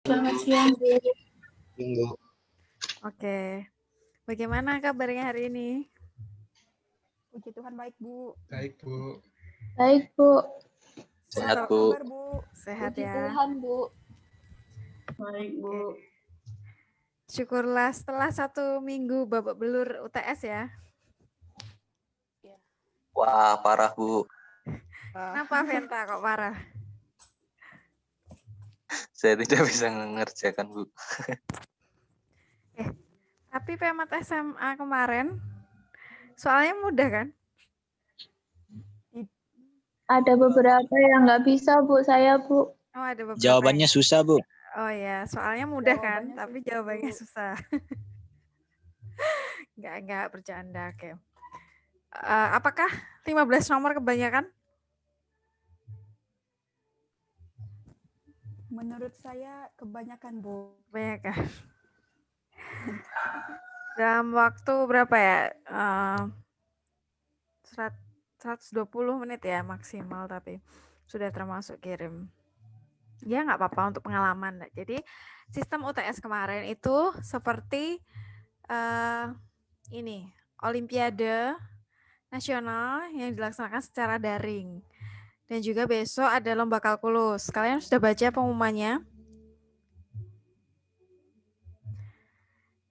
Selamat siang, Bu. Minggu. Oke. Bagaimana kabarnya hari ini? Puji Tuhan baik, Bu. Baik, Bu. Baik, Bu. Sehat, Apa Bu. kabar, Bu? Sehat Puji ya. Tuhan, Bu. Baik, Bu. Syukurlah setelah 1 minggu babak belur UTS ya. Wah, parah, Bu. Kenapa Venta kok parah? Saya tidak bisa mengerjakan, Bu. Tapi PMAT SMA kemarin soalnya mudah kan? Ada beberapa yang nggak bisa, Bu. Saya, Bu. Oh, ada beberapa. Jawabannya ya? susah, Bu. Oh ya, soalnya mudah kan, Jawabannya tapi susah, jawabannya Bu. susah. Enggak bercanda, oke. Apakah 15 nomor kebanyakan? Menurut saya kebanyakan, Bu. Kebanyakan. Dalam waktu berapa ya? 120 menit ya maksimal, tapi sudah termasuk kirim. Ya nggak apa-apa untuk pengalaman. Jadi sistem UTS kemarin itu seperti ini, Olimpiade Nasional yang dilaksanakan secara daring. Dan juga besok ada lomba kalkulus. Kalian sudah baca pengumumannya?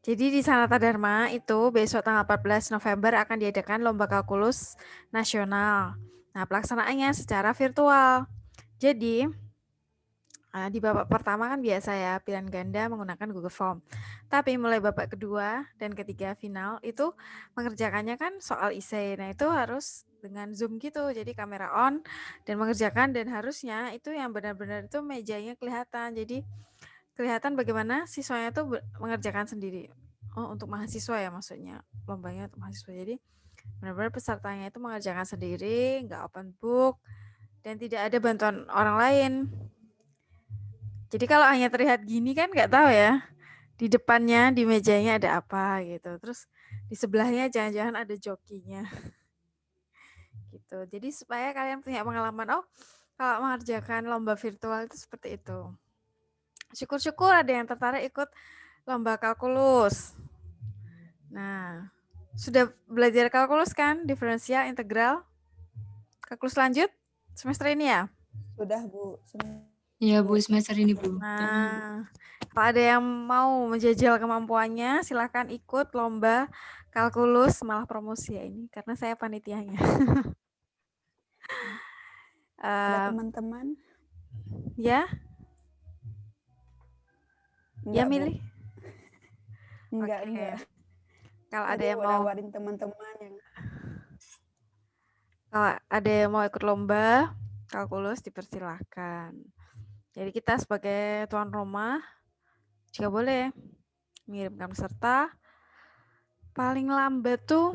Jadi di Sanata Dharma itu besok tanggal 14 November akan diadakan lomba kalkulus nasional. Nah, pelaksanaannya secara virtual. Jadi di babak pertama kan biasa ya, pilihan ganda menggunakan Google Form. Tapi mulai babak kedua dan ketiga final itu mengerjakannya kan soal essay. Nah, itu harus dengan Zoom gitu. Jadi kamera on dan mengerjakan, dan harusnya itu yang benar-benar itu mejanya kelihatan. Jadi kelihatan bagaimana siswanya itu mengerjakan sendiri. Oh, untuk mahasiswa ya maksudnya. Lombanya untuk mahasiswa. Jadi benar-benar pesertanya itu mengerjakan sendiri, nggak open book, dan tidak ada bantuan orang lain. Jadi kalau hanya terlihat gini kan nggak tahu ya, di depannya, di mejanya ada apa gitu. Terus di sebelahnya jangan-jangan ada jokinya. Gitu. Jadi supaya kalian punya pengalaman, oh kalau mengerjakan lomba virtual itu seperti itu. Syukur-syukur ada yang tertarik ikut lomba kalkulus. Nah, sudah belajar kalkulus kan? Diferensial, integral. Kalkulus lanjut semester ini ya? Sudah, Bu. Iya, Bu, semester ini, Bu. Nah, kalau ada yang mau menjajal kemampuannya, silahkan ikut lomba kalkulus, malah promosi ya ini, karena saya panitianya. Ada teman-teman? Ya, ya Enggak, Bu. milih. Enggak, Oke. enggak. Kalau ada Tadi yang mau, nawarin teman-teman yang mau ikut lomba kalkulus, dipersilahkan. Jadi kita sebagai tuan rumah juga boleh mengirimkan peserta. Paling lambat tuh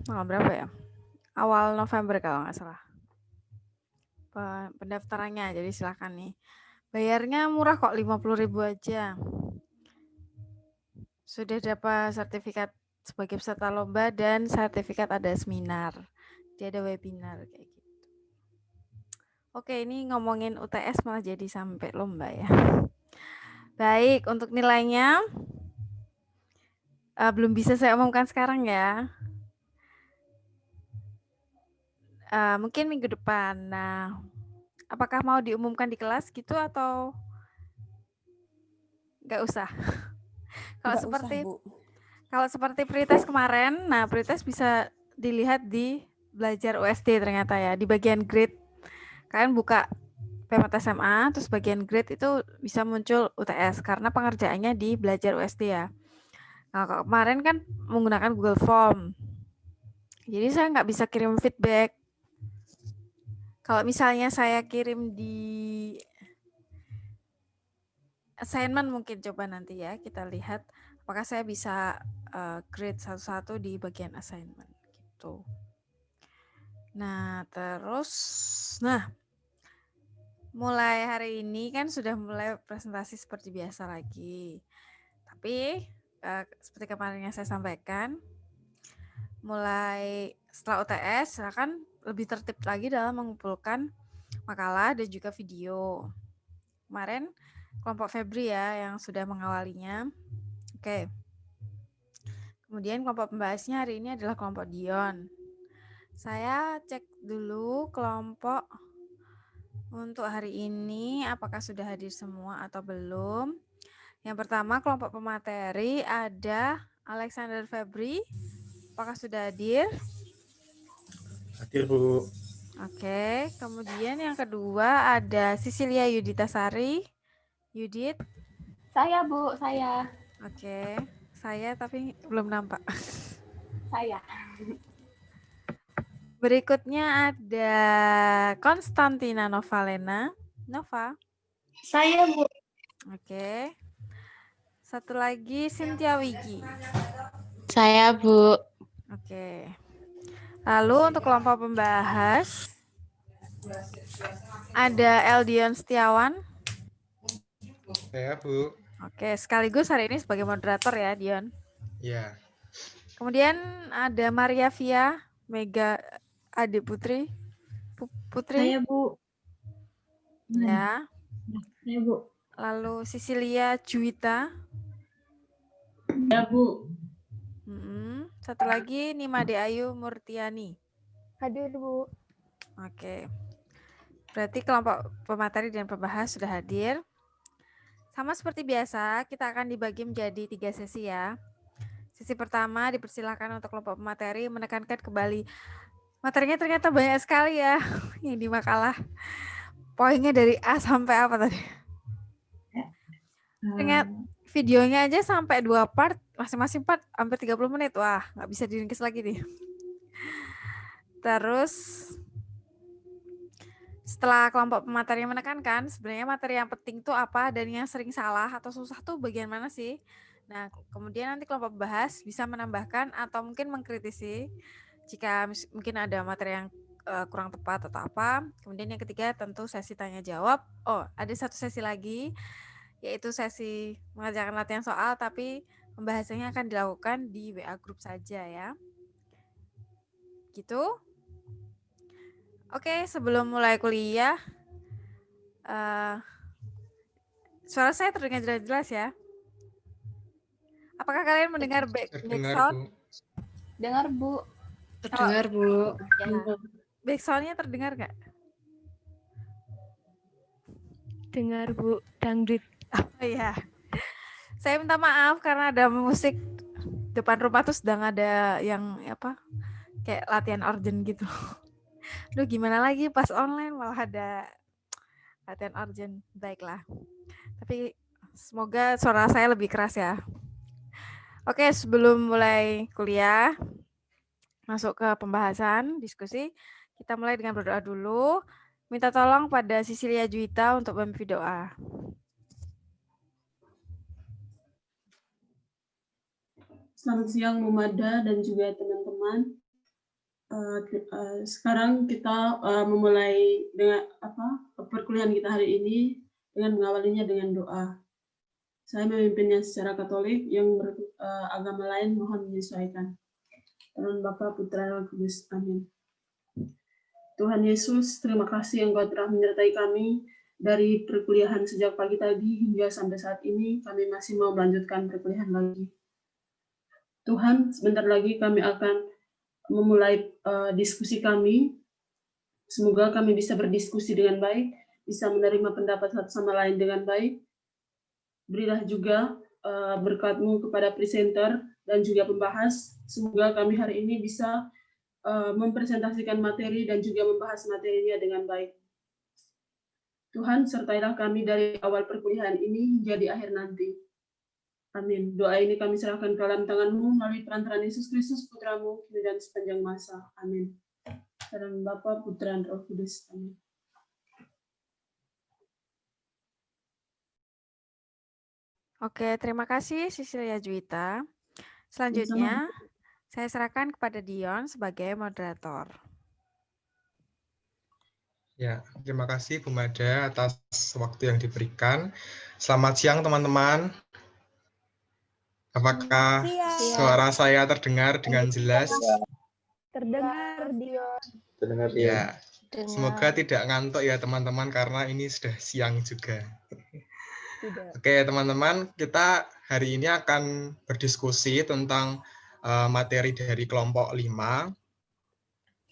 tanggal berapa ya? Awal November kalau nggak salah. Pendaftarannya, jadi silahkan nih. Bayarnya murah kok, 50.000 aja. Sudah dapat sertifikat sebagai peserta lomba dan sertifikat ada seminar. Dia ada webinar kayak gitu. Oke, ini ngomongin UTS malah jadi sampai lomba ya. Baik, untuk nilainya belum bisa saya umumkan sekarang ya. Mungkin minggu depan. Nah, apakah mau diumumkan di kelas gitu atau nggak usah? Kalau enggak seperti usah, Bu. Kalau seperti pretest kemarin, nah pretest bisa dilihat di belajar USD ternyata ya, di bagian grade. Kalian buka PMAT SMA, terus bagian grade itu bisa muncul UTS, karena pengerjaannya di belajar USD ya. Nah, kemarin kan menggunakan Google Form. Jadi saya nggak bisa kirim feedback. Kalau misalnya saya kirim di assignment mungkin coba nanti ya, kita lihat apakah saya bisa grade satu-satu di bagian assignment gitu. Nah, terus mulai hari ini kan sudah mulai presentasi seperti biasa lagi. Tapi seperti kemarin yang saya sampaikan, mulai setelah UTS akan lebih tertib lagi dalam mengumpulkan makalah dan juga video. Kemarin kelompok Febri ya yang sudah mengawalinya. Oke. Kemudian kelompok pembahasnya hari ini adalah kelompok Dion. Saya cek dulu kelompok untuk hari ini apakah sudah hadir semua atau belum. Yang pertama kelompok pemateri ada Alexander Febri. Apakah sudah hadir? Hadir, Bu. Oke, kemudian yang kedua ada Sisilia Yudita Sari. Yudit. Saya, Bu, saya. Oke, saya tapi belum nampak. Saya. Berikutnya ada Konstantina Novalena. Nova. Saya, Bu. Oke. Satu lagi Cynthia Wigi. Saya, Bu. Oke. Lalu untuk kelompok pembahas ada Eldion Setiawan. Saya, Bu. Oke, sekaligus hari ini sebagai moderator ya, Dion. Ya. Kemudian ada Maria Via Mega Ade Putri. Putri. Saya, Bu. Ya. Saya, Bu. Lalu Sisilia Juwita. Ya, Bu. Satu lagi Nimade Ayu Murtiani. Hadir, Bu. Oke. Berarti kelompok pemateri dan pembahas sudah hadir. Sama seperti biasa, kita akan dibagi menjadi 3 sesi ya. Sesi pertama dipersilakan untuk kelompok pemateri menekankan kembali. Materinya ternyata banyak sekali ya yang di makalah. Poinnya dari A sampai apa tadi? Ternyata videonya aja sampai 2 part, masing-masing part hampir 30 menit. Wah, nggak bisa diringkes lagi nih. Terus setelah kelompok pemateri menekankan, sebenarnya materi yang penting tuh apa dan yang sering salah atau susah tuh bagian mana sih? Nah, kemudian nanti kelompok pembahas bisa menambahkan atau mungkin mengkritisi jika mungkin ada materi yang kurang tepat atau apa. Kemudian yang ketiga tentu sesi tanya jawab. Oh, ada satu sesi lagi, yaitu sesi mengerjakan latihan soal, tapi pembahasannya akan dilakukan di WA group saja ya. Gitu. Oke, sebelum mulai kuliah, suara saya terdengar jelas ya? Apakah kalian mendengar back sound? Bu. Dengar, Bu. Terdengar, Bu. Ya. Back sound-nya terdengar nggak? Dengar, Bu. Dangdut. Oh iya. Saya minta maaf karena ada musik depan rumah tuh sedang ada yang apa? Kayak latihan organ gitu. Duh, gimana lagi pas online malah ada latihan organ. Baiklah. Tapi semoga suara saya lebih keras ya. Oke, sebelum mulai kuliah, masuk ke pembahasan, diskusi, kita mulai dengan berdoa dulu. Minta tolong pada Sisilia Juwita untuk memimpin doa. Selamat siang, Mumada dan juga teman-teman. Sekarang kita memulai dengan perkuliahan kita hari ini dengan mengawalinya dengan doa. Saya memimpinnya secara Katolik, yang beragama lain mohon menyesuaikan. Dalam Bapa, Putra, dan Roh Kudus. Amin. Tuhan Yesus, terima kasih Engkau telah menyertai kami dari perkuliahan sejak pagi tadi hingga sampai saat ini. Kami masih mau melanjutkan perkuliahan lagi. Tuhan, sebentar lagi kami akan memulai diskusi kami. Semoga kami bisa berdiskusi dengan baik, bisa menerima pendapat satu sama lain dengan baik. Berilah juga berkat-Mu kepada presenter dan juga pembahas. Semoga kami hari ini bisa mempresentasikan materi dan juga membahas materinya dengan baik. Tuhan, sertailah kami dari awal perkuliahan ini hingga di akhir nanti. Amin. Doa ini kami serahkan ke dalam tangan-Mu melalui perantaraan Yesus Kristus, Putra-Mu, kini dan sepanjang masa. Amin. Dalam Bapa, Putra, dan Roh Kudus. Amin. Oke, terima kasih Sisilia Juwita. Selanjutnya, saya serahkan kepada Dion sebagai moderator. Ya, terima kasih Bu Mada atas waktu yang diberikan. Selamat siang teman-teman. Apakah suara saya terdengar dengan jelas? Terdengar, Dion. Terdengar Ya. Semoga tidak ngantuk ya teman-teman karena ini sudah siang juga. Tidak. Oke, teman-teman, kita hari ini akan berdiskusi tentang materi dari kelompok 5,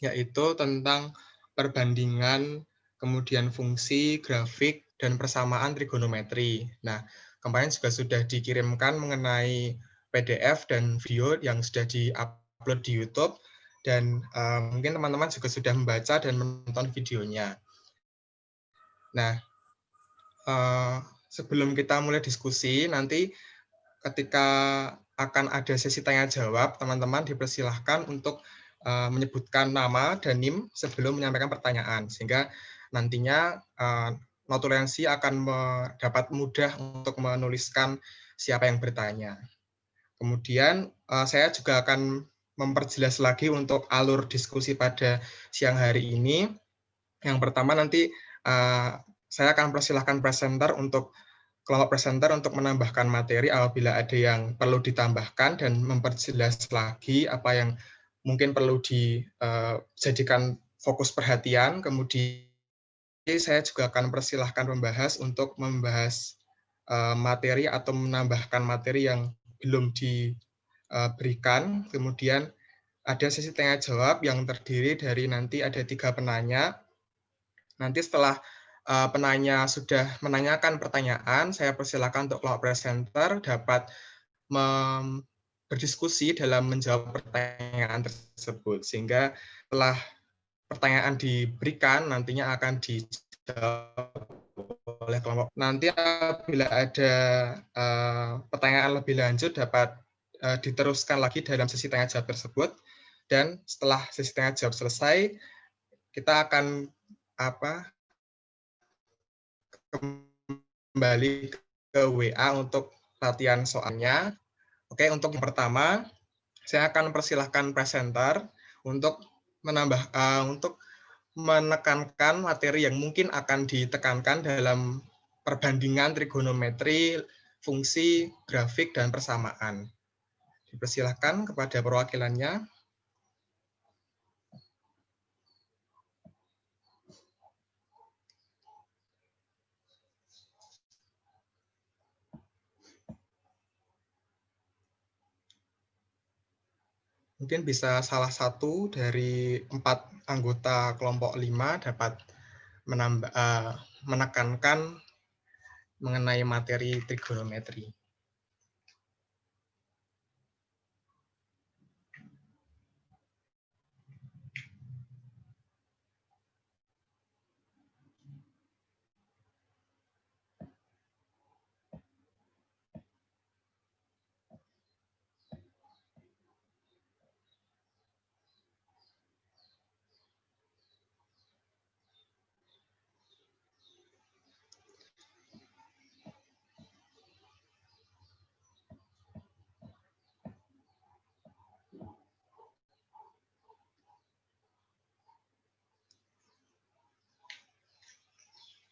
yaitu tentang perbandingan, kemudian fungsi, grafik, dan persamaan trigonometri. Nah, kemarin juga sudah dikirimkan mengenai PDF dan video yang sudah di-upload di YouTube, dan mungkin teman-teman juga sudah membaca dan menonton videonya. Nah, sebelum kita mulai diskusi, nanti ketika akan ada sesi tanya-jawab, teman-teman dipersilahkan untuk menyebutkan nama dan NIM sebelum menyampaikan pertanyaan, sehingga nantinya notulensi akan dapat mudah untuk menuliskan siapa yang bertanya. Kemudian saya juga akan memperjelas lagi untuk alur diskusi pada siang hari ini. Yang pertama nanti saya akan persilahkan presenter untuk kelompok presenter untuk menambahkan materi apabila ada yang perlu ditambahkan dan memperjelas lagi apa yang mungkin perlu dijadikan fokus perhatian. Kemudian saya juga akan persilahkan pembahas untuk membahas materi atau menambahkan materi yang belum diberikan. Kemudian ada sesi tanya jawab yang terdiri dari nanti ada 3 penanya. Nanti setelah penanya sudah menanyakan pertanyaan, saya persilakan untuk kelompok presenter dapat berdiskusi dalam menjawab pertanyaan tersebut. Sehingga setelah pertanyaan diberikan, nantinya akan dijawab oleh kelompok. Nanti apabila ada pertanyaan lebih lanjut dapat diteruskan lagi dalam sesi tanya jawab tersebut. Dan setelah sesi tanya jawab selesai, kita akan kembali ke WA untuk latihan soalnya. Oke, untuk yang pertama, saya akan persilahkan presenter untuk untuk menekankan materi yang mungkin akan ditekankan dalam perbandingan trigonometri, fungsi, grafik, dan persamaan. Dipersilahkan kepada perwakilannya. Mungkin bisa salah satu dari 4 anggota kelompok 5 dapat menekankan mengenai materi trigonometri.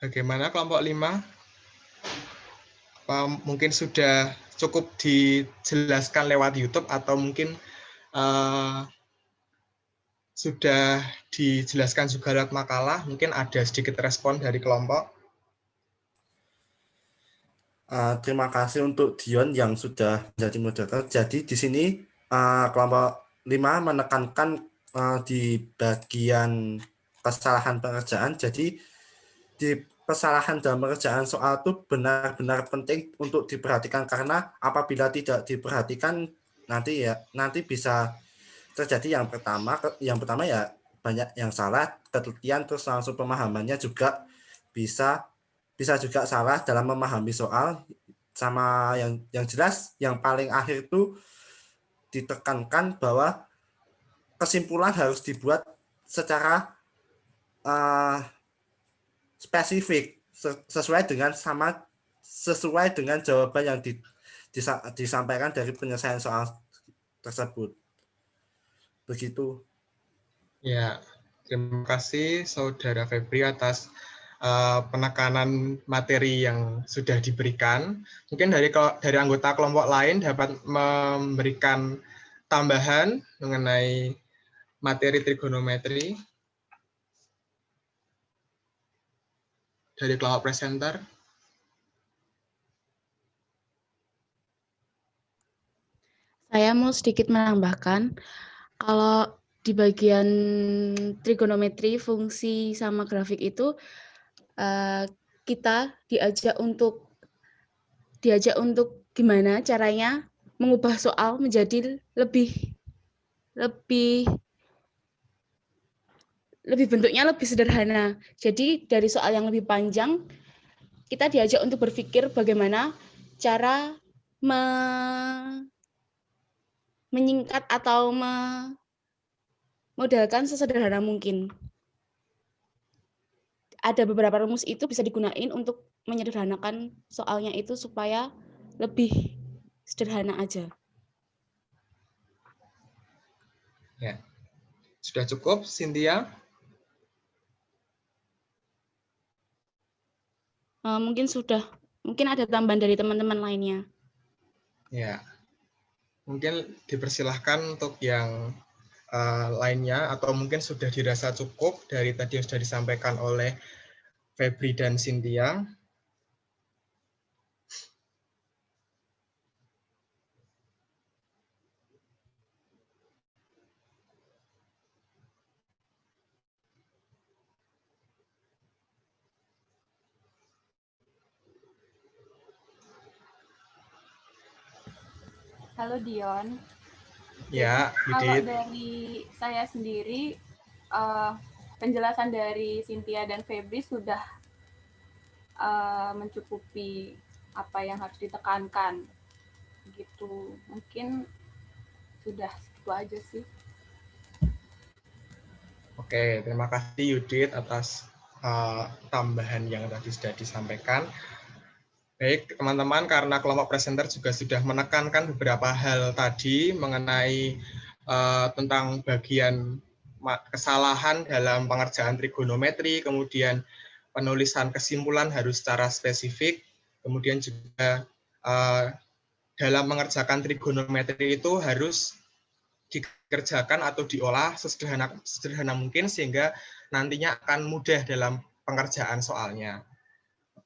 Bagaimana kelompok 5? Mungkin sudah cukup dijelaskan lewat YouTube atau mungkin sudah dijelaskan juga lewat makalah? Mungkin ada sedikit respon dari kelompok. Terima kasih untuk Dion yang sudah menjadi moderator. Jadi di sini kelompok 5 menekankan di bagian kesalahan pengerjaan. Jadi di kesalahan dalam pengerjaan soal itu benar-benar penting untuk diperhatikan, karena apabila tidak diperhatikan nanti bisa terjadi yang pertama ya banyak yang salah, ketelitian, terus langsung pemahamannya juga bisa juga salah dalam memahami soal. Sama yang jelas yang paling akhir itu ditekankan bahwa kesimpulan harus dibuat secara spesifik sesuai dengan jawaban yang disampaikan dari penyelesaian soal tersebut. Begitu. Ya, terima kasih Saudara Febri atas penekanan materi yang sudah diberikan. Mungkin dari anggota kelompok lain dapat memberikan tambahan mengenai materi trigonometri dari kelompok presenter. Saya mau sedikit menambahkan, kalau di bagian trigonometri, fungsi sama grafik itu kita diajak untuk gimana caranya mengubah soal menjadi lebih bentuknya lebih sederhana. Jadi dari soal yang lebih panjang, kita diajak untuk berpikir bagaimana cara menyingkat atau memodelkan sesederhana mungkin. Ada beberapa rumus itu bisa digunakan untuk menyederhanakan soalnya itu supaya lebih sederhana aja. Ya. Sudah cukup, Cynthia? Mungkin sudah. Mungkin ada tambahan dari teman-teman lainnya. Ya. Mungkin dipersilahkan untuk yang lainnya, atau mungkin sudah dirasa cukup dari tadi yang sudah disampaikan oleh Febri dan Cynthia. Halo Dion. Ya, kalau Yudit. dari saya sendiri, penjelasan dari Cynthia dan Febri sudah mencukupi apa yang harus ditekankan. Gitu. Mungkin sudah itu aja sih. Oke, terima kasih Yudit atas tambahan yang tadi sudah disampaikan. Baik, teman-teman, karena kelompok presenter juga sudah menekankan beberapa hal tadi mengenai tentang bagian kesalahan dalam pengerjaan trigonometri, kemudian penulisan kesimpulan harus secara spesifik, kemudian juga dalam mengerjakan trigonometri itu harus dikerjakan atau diolah sesederhana mungkin sehingga nantinya akan mudah dalam pengerjaan soalnya.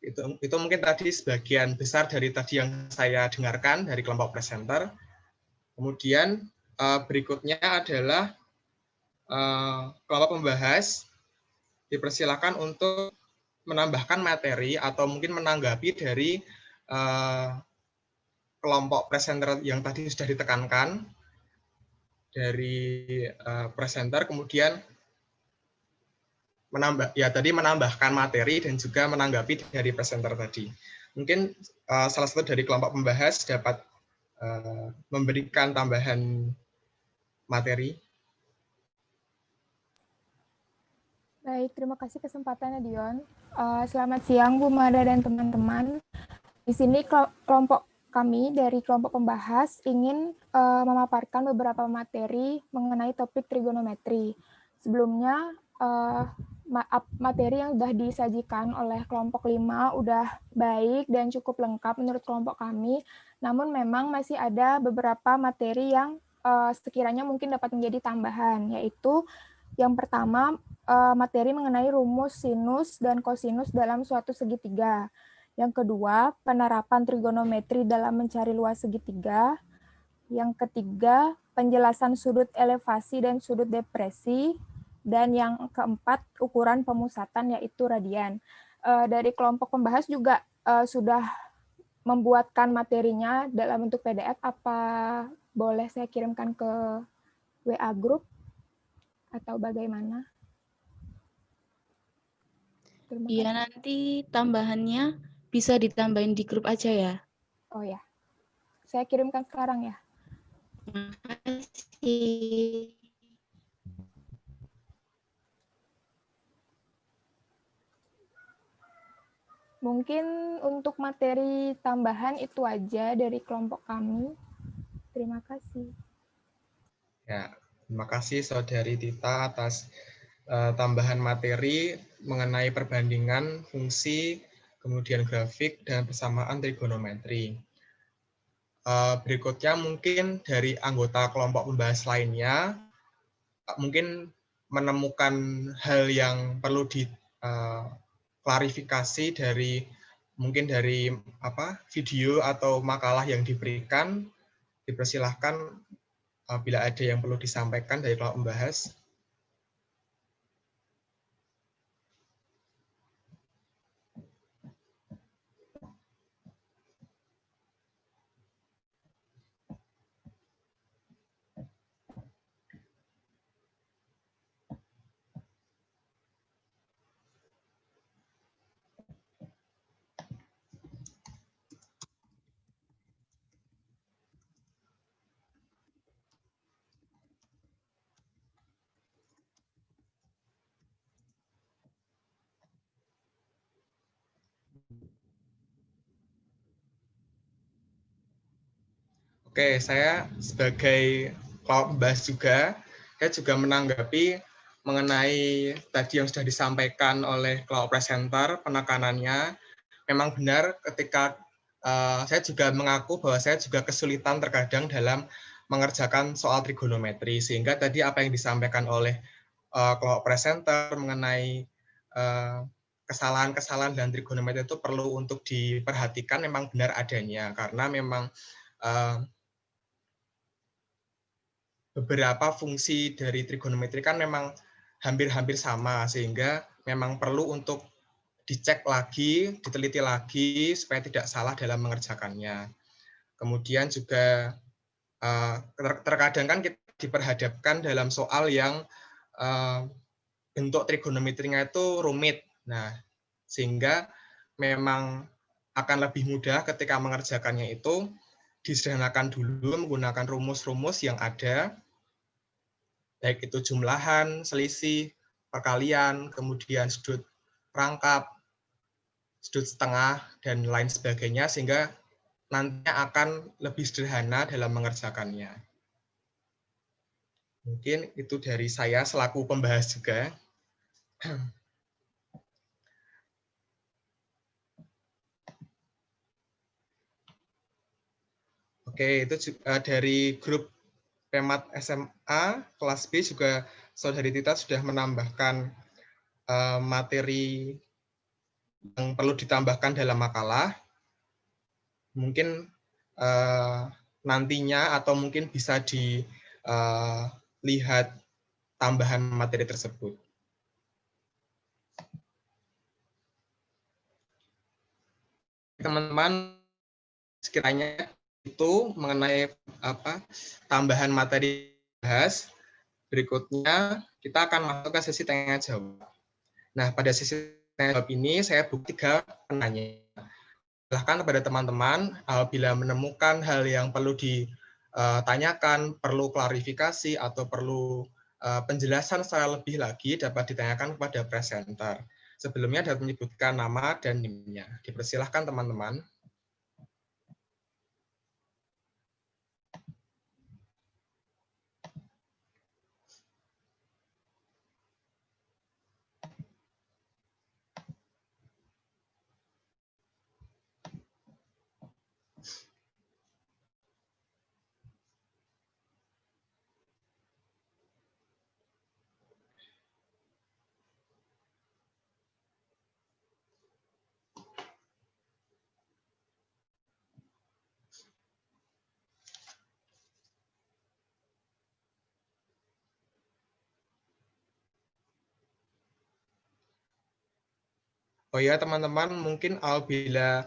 Itu mungkin tadi sebagian besar dari tadi yang saya dengarkan dari kelompok presenter. Kemudian berikutnya adalah kelompok pembahas dipersilakan untuk menambahkan materi atau mungkin menanggapi dari kelompok presenter yang tadi sudah ditekankan dari presenter, kemudian menambahkan materi dan juga menanggapi dari presenter tadi. Mungkin salah satu dari kelompok pembahas dapat memberikan tambahan materi. Baik, terima kasih kesempatannya Dion. Selamat siang Bu Mada dan teman-teman. Di sini kelompok kami dari kelompok pembahas ingin memaparkan beberapa materi mengenai topik trigonometri. Sebelumnya materi yang sudah disajikan oleh kelompok 5 udah baik dan cukup lengkap menurut kelompok kami, namun memang masih ada beberapa materi yang sekiranya mungkin dapat menjadi tambahan, yaitu yang pertama materi mengenai rumus sinus dan kosinus dalam suatu segitiga. Yang kedua, penerapan trigonometri dalam mencari luas segitiga. Yang ketiga, penjelasan sudut elevasi dan sudut depresi. Dan yang keempat, ukuran pemusatan yaitu radian. Dari kelompok pembahas juga sudah membuatkan materinya dalam bentuk PDF. Apa boleh saya kirimkan ke WA group atau bagaimana? Iya, nanti tambahannya bisa ditambahin di grup aja ya. Oh ya, saya kirimkan sekarang ya. Terima kasih. Mungkin untuk materi tambahan itu aja dari kelompok kami. Terima kasih. Ya, terima kasih Saudari Tita atas tambahan materi mengenai perbandingan fungsi, kemudian grafik, dan persamaan trigonometri. Berikutnya mungkin dari anggota kelompok pembahas lainnya, mungkin menemukan hal yang perlu diklarifikasi dari mungkin dari video atau makalah yang diberikan, Dipersilahkan bila ada yang perlu disampaikan dari kelompok pembahas. Oke, saya sebagai kelompok pembahas juga, saya juga menanggapi mengenai tadi yang sudah disampaikan oleh kelompok presenter, penekanannya. Memang benar ketika saya juga mengaku bahwa saya juga kesulitan terkadang dalam mengerjakan soal trigonometri, sehingga tadi apa yang disampaikan oleh kelompok presenter mengenai kesalahan-kesalahan dan trigonometri itu perlu untuk diperhatikan memang benar adanya, karena memang beberapa fungsi dari trigonometri kan memang hampir-hampir sama, sehingga memang perlu untuk dicek lagi, diteliti lagi, supaya tidak salah dalam mengerjakannya. Kemudian juga terkadang kan kita diperhadapkan dalam soal yang bentuk trigonometrinya itu rumit. Nah, sehingga memang akan lebih mudah ketika mengerjakannya itu disederhanakan dulu menggunakan rumus-rumus yang ada, baik itu jumlahan, selisih, perkalian, kemudian sudut rangkap, sudut setengah, dan lain sebagainya, sehingga nantinya akan lebih sederhana dalam mengerjakannya. Mungkin itu dari saya selaku pembahas juga. Oke, itu dari grup Pemat SMA kelas B juga Saudari Tita sudah menambahkan materi yang perlu ditambahkan dalam makalah. Mungkin nantinya atau mungkin bisa dilihat tambahan materi tersebut. Teman-teman, sekiranya itu mengenai tambahan materi bahas, berikutnya kita akan masuk ke sesi tanya jawab. Nah, pada sesi tanya jawab ini saya buka 3 penanya. Silahkan kepada teman-teman bila menemukan hal yang perlu ditanyakan, perlu klarifikasi atau perlu penjelasan secara lebih lagi dapat ditanyakan kepada presenter. Sebelumnya dapat menyebutkan nama dan NIM-nya. Dipersilahkan teman-teman. Oh ya teman-teman, mungkin apabila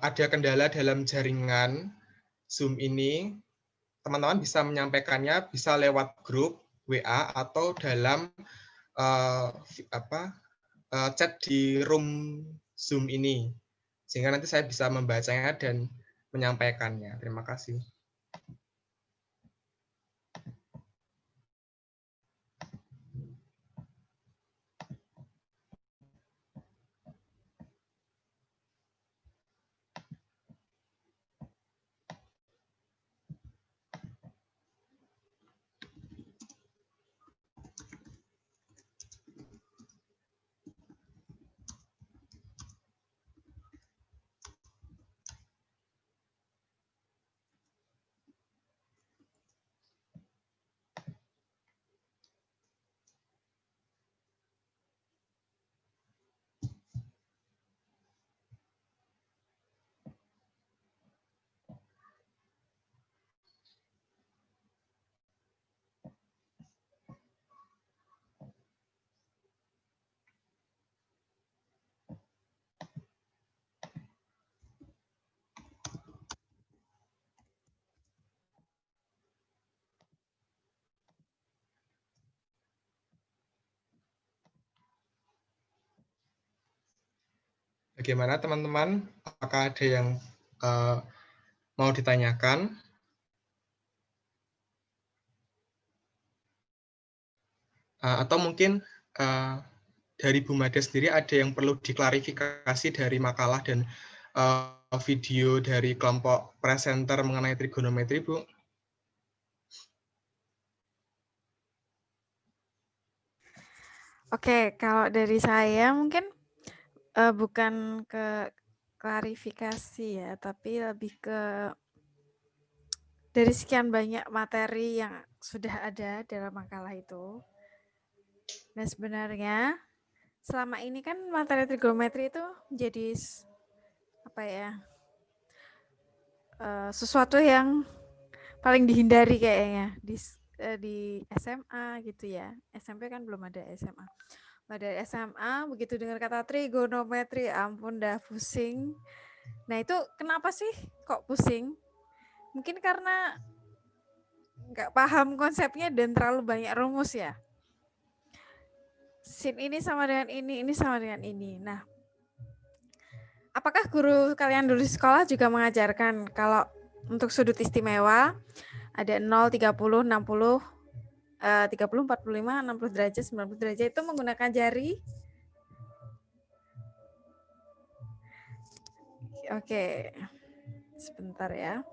ada kendala dalam jaringan Zoom ini, teman-teman bisa menyampaikannya bisa lewat grup WA atau dalam chat di room Zoom ini, sehingga nanti saya bisa membacanya dan menyampaikannya. Terima kasih. Bagaimana teman-teman? Apakah ada yang mau ditanyakan? Atau mungkin dari Bu Mada sendiri ada yang perlu diklarifikasi dari makalah dan video dari kelompok presenter mengenai trigonometri, Bu? Oke, kalau dari saya mungkin bukan ke klarifikasi ya, tapi lebih ke dari sekian banyak materi yang sudah ada dalam makalah itu. Nah, sebenarnya selama ini kan materi trigonometri itu menjadi apa ya? Sesuatu yang paling dihindari kayaknya di SMA gitu ya. SMP kan belum ada SMA. Dari SMA begitu dengar kata trigonometri, ampun dah pusing. Nah itu kenapa sih kok pusing? Mungkin karena nggak paham konsepnya dan terlalu banyak rumus ya. Sin ini sama dengan ini sama dengan ini. Nah, apakah guru kalian dulu di sekolah juga mengajarkan kalau untuk sudut istimewa ada 0, 30, 60, 30, 45, 60 derajat, 90 derajat itu menggunakan jari? Oke, sebentar ya.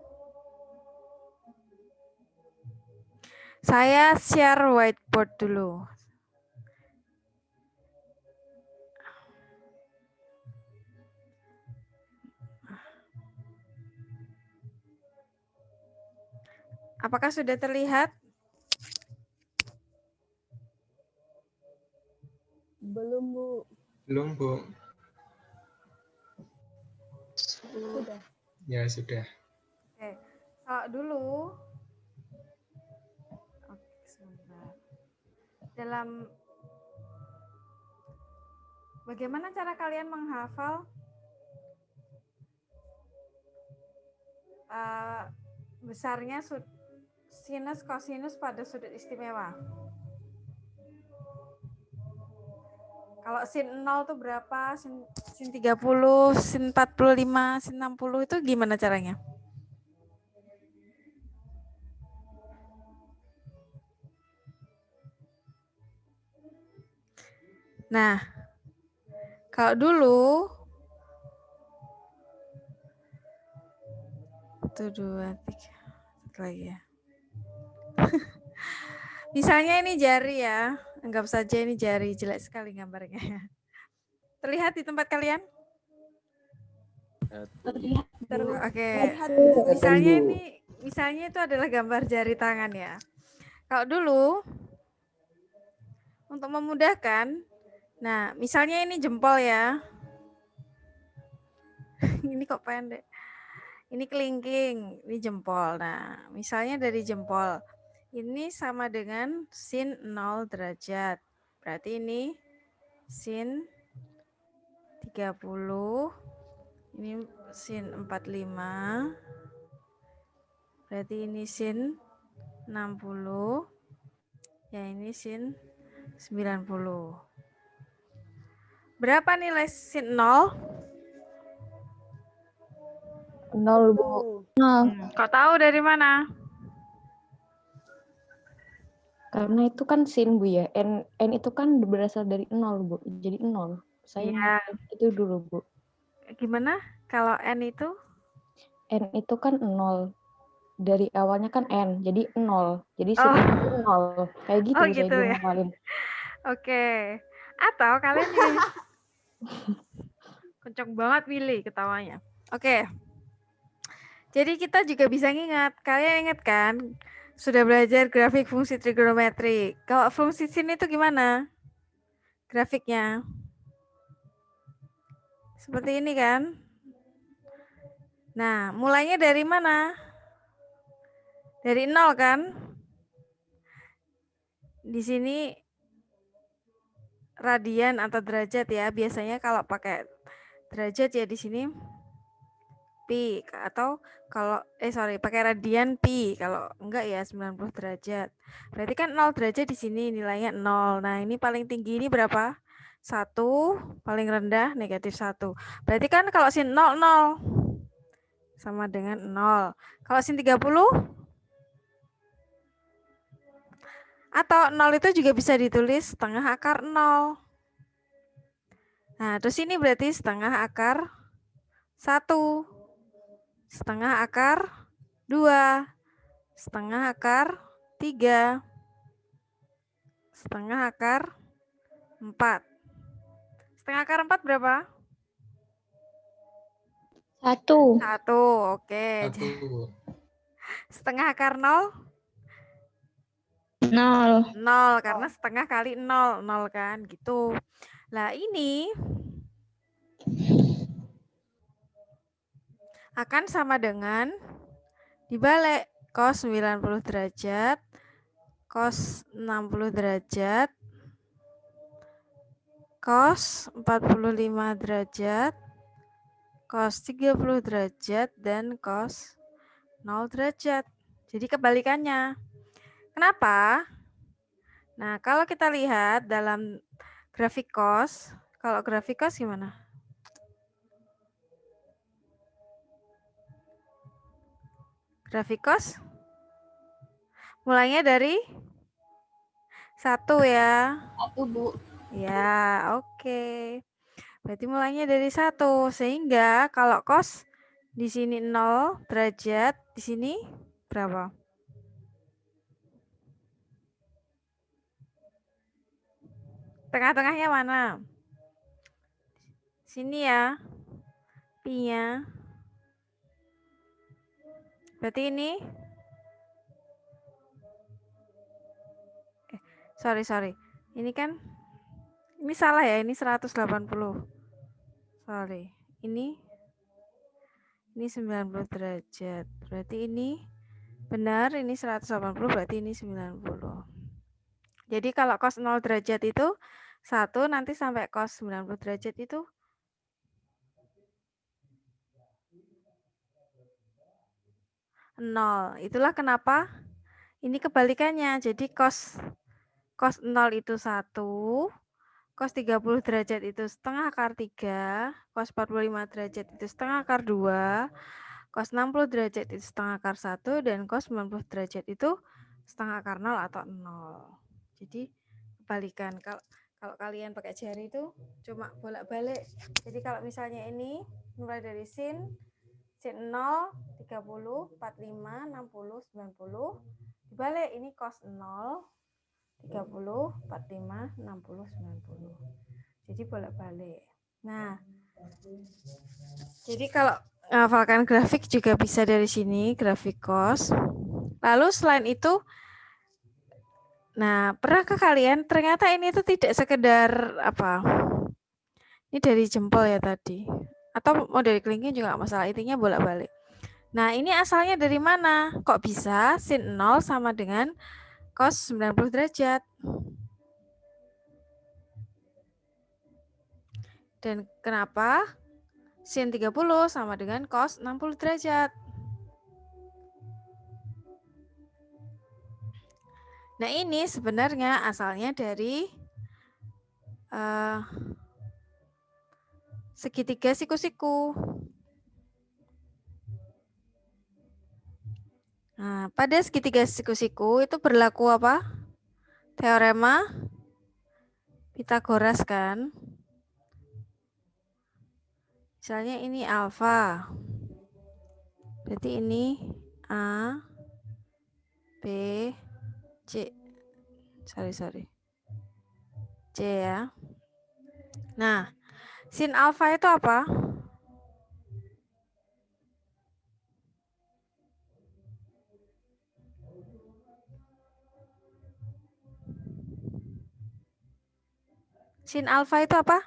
Saya share whiteboard dulu. Apakah sudah terlihat? Belum, Bu. Belum, Bu. Sudah. Ya, sudah. Oke, kalau dulu, oke, sebentar. Dalam bagaimana cara kalian menghafal besarnya sinus kosinus pada sudut istimewa? Kalau sin 0 itu berapa? Sin 30, sin 45, sin 60 itu gimana caranya? Nah, kalau dulu 1, 2, 3 satu lagi ya. Misalnya ini jari ya, anggap saja ini jari, jelek sekali gambarnya. Terlihat di tempat kalian? Terlihat. Oke. Misalnya itu adalah gambar jari tangan ya. Kalau dulu untuk memudahkan, nah misalnya ini jempol ya. Ini kok pendek. Ini kelingking, ini jempol. Nah, misalnya dari jempol. Ini sama dengan sin 0 derajat. Berarti ini sin 30. Ini sin 45. Berarti ini sin 60. Ya, ini sin 90. Berapa nilai sin 0? 0, Bu. 0. Kau tahu dari mana? Karena itu kan sin, Bu ya. N itu kan berasal dari 0, Bu. Jadi 0. Saya itu dulu, Bu. Gimana? Kalau N itu? N itu kan 0. Dari awalnya kan N. Jadi 0. Jadi sin itu 0. Kayak gitu, Oh, saya gitu ya. ngapalin. Oke. Atau kalian ini kenceng banget Willy ketawanya. Oke. Jadi kita juga bisa ngingat. Kalian ingat kan? Sudah belajar grafik fungsi trigonometri. Kalau fungsi sin itu gimana? Grafiknya. Seperti ini kan? Nah, mulainya dari mana? Dari 0 kan? Di sini radian atau derajat ya. Biasanya kalau pakai derajat ya di sini pi, atau kalau pakai radian pi, kalau enggak ya 90 derajat. Berarti kan 0 derajat di sini nilainya 0. Nah, ini paling tinggi ini berapa? 1, paling rendah negatif 1. Berarti kan kalau sin 0, 0. Sama dengan 0. Kalau sin 30? Atau 0 itu juga bisa ditulis setengah akar 0. Nah, terus ini berarti setengah akar 1. Setengah akar 2. Setengah akar 3. Setengah akar 4. Setengah akar 4 berapa? 1. 1, oke. 1. Setengah akar 0? 0. 0, karena setengah kali 0, 0 kan, gitu. Lah ini akan sama dengan dibalik cos 90 derajat, cos 60 derajat, cos 45 derajat, cos 30 derajat, dan cos 0 derajat. Jadi kebalikannya. Kenapa? Nah, kalau kita lihat dalam grafik cos, kalau grafik cos gimana? Grafik cos mulainya dari 1 ya. 1, Bu. Ya, oke. Berarti mulainya dari 1, sehingga kalau cos di sini 0 derajat, di sini berapa? Tengah-tengahnya mana? Sini ya, pi-nya. Berarti ini, sorry. Ini kan, ini salah ya, ini 180. Sorry, ini 90 derajat. Berarti ini benar, ini 180, berarti ini 90. Jadi kalau cos 0 derajat itu 1, nanti sampai cos 90 derajat itu 0. Itulah kenapa ini kebalikannya. Jadi cos 0 itu 1, cos 30 derajat itu setengah akar 3, cos 45 derajat itu setengah akar 2, cos 60 derajat itu setengah akar 1, dan cos 90 derajat itu setengah akar 0 atau 0. Jadi kebalikan. Kalau kalian pakai jari itu cuma bolak-balik. Jadi kalau misalnya ini mulai dari sin 0, 30, 45, 60, 90, dibalik ini cos 0, 30, 45, 60, 90. Jadi bolak-balik. Nah, jadi kalau menghafalkan grafik juga bisa dari sini, grafik cos. Lalu selain itu, nah, pernahkah kalian ternyata ini itu tidak sekedar apa? Ini dari jempol ya tadi. Atau mau dari kelingking juga nggak masalah, intinya bolak-balik. Nah, ini asalnya dari mana? Kok bisa sin 0 sama dengan cos 90 derajat? Dan kenapa sin 30 sama dengan cos 60 derajat? Nah, ini sebenarnya asalnya dari segitiga siku-siku. Nah, pada segitiga siku-siku itu berlaku apa? Teorema Pitagoras kan? Misalnya ini alfa. Berarti ini A, B, C. Sorry. C ya. Nah, sin alfa itu apa? Sin alfa itu apa?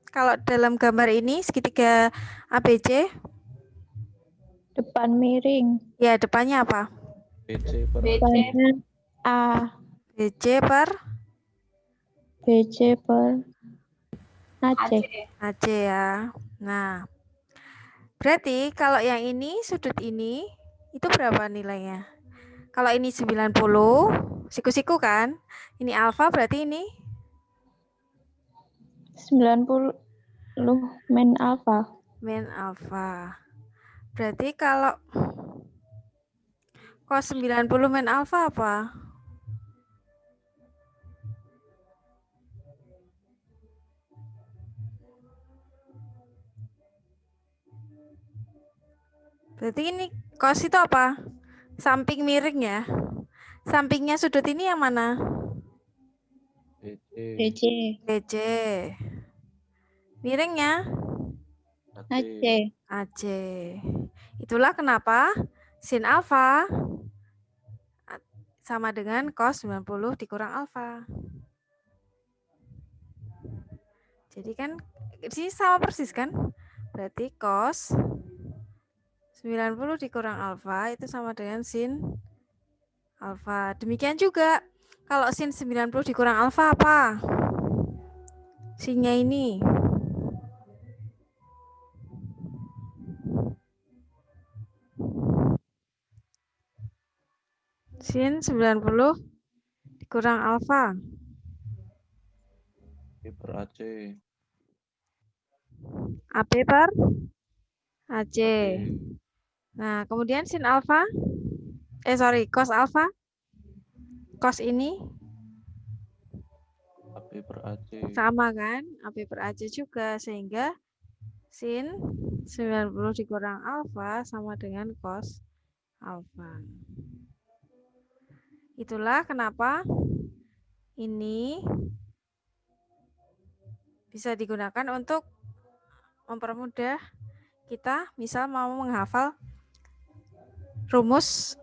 Kalau dalam gambar ini segitiga ABC. Depan miring. Ya, depannya apa? BC per Depannya A. BC per AC. AC ya. Nah, berarti kalau yang ini, sudut ini, itu berapa nilainya? Kalau ini 90, siku-siku kan? Ini alfa berarti ini? 90 min alfa. Min alfa. Berarti kalau cos 90 min alfa apa? Berarti ini cos itu apa? Samping miring ya. Sampingnya sudut ini yang mana? DC. DC. Miringnya? AC. AC. Itulah kenapa sin alfa sama dengan cos 90 dikurang alfa. Jadi kan ini sama persis kan? Berarti cos 90 dikurang alfa itu sama dengan sin alfa. Demikian juga kalau sin 90 dikurang alfa apa? Sinnya ini. Sin 90 dikurang alfa. Per AC. AP per AC. Nah, kemudian sin alfa. Cos alfa. Cos ini. AP per AC. Sama kan? AP per AC juga. Sehingga sin 90 dikurang alfa sama dengan cos alfa. Itulah kenapa ini bisa digunakan untuk mempermudah kita misal mau menghafal rumus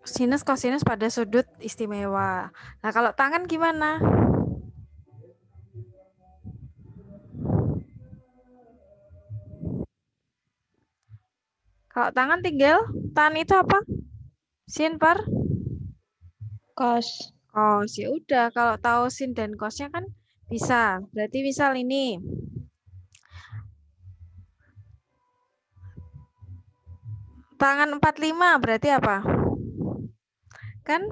sinus kosinus pada sudut istimewa. Nah, kalau tangan gimana? Kalau tangan tinggal tan itu apa? Sin per Cos. cos. Ya udah, kalau tahu sin dan cosnya kan bisa. Berarti misal ini. Tangan 45 berarti apa? Kan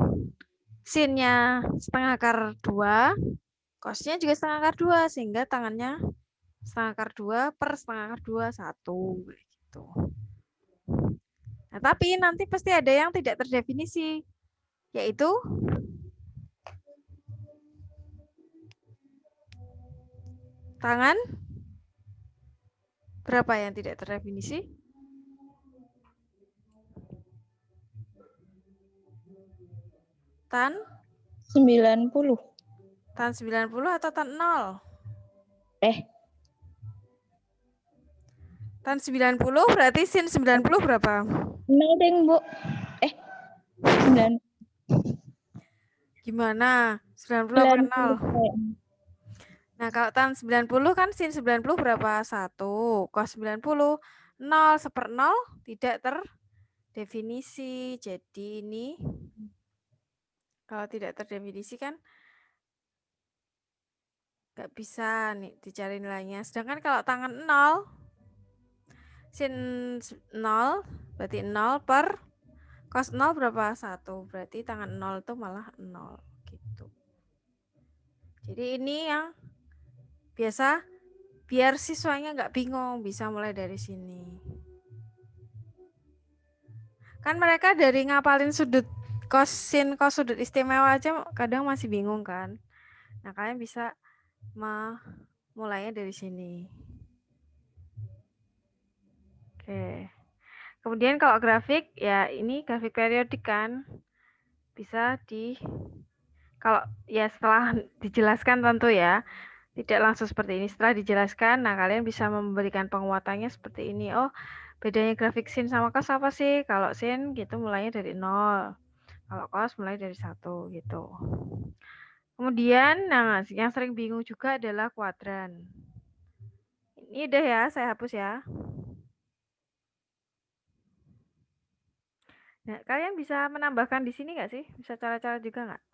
sinnya setengah akar 2, cosnya juga setengah akar 2, sehingga tangannya setengah akar 2 per setengah akar 2, 1. Gitu. Nah, tapi nanti pasti ada yang tidak terdefinisi, yaitu tangan berapa yang tidak terdefinisi? Tan 90. Tan 90 atau tan 0? Tan 90 berarti sin 90 berapa? 0 deng, Bu. 9. Gimana? 90 apa 0? 90. Nah, kalau tan 90 kan sin 90 berapa? 1. Cos 90, 0. 1/0 tidak terdefinisi. Jadi ini kalau tidak terdefinisi kan nggak bisa nih dicari nilainya. Sedangkan kalau tangan 0, sin 0 berarti 0 per cos 0 berapa? 1. Berarti tangan 0 itu malah 0 gitu. Jadi ini yang biasa biar siswanya nggak bingung, bisa mulai dari sini. Kan mereka dari ngapalin sudut cos sin cos sudut istimewa aja kadang masih bingung kan. Nah, kalian bisa mulainya dari sini. Oke. Kemudian kalau grafik, ya ini grafik periodik kan. Bisa kalau ya setelah dijelaskan tentu ya. Tidak langsung seperti ini. Setelah dijelaskan, nah kalian bisa memberikan penguatannya seperti ini. Oh, bedanya grafik sin sama cos apa sih? Kalau sin gitu mulainya dari 0. Kalau cos mulai dari 1 gitu. Kemudian, nah yang sering bingung juga adalah kuadran. Ini udah ya, saya hapus ya. Nah, kalian bisa menambahkan di sini nggak sih? Bisa cara-cara juga nggak?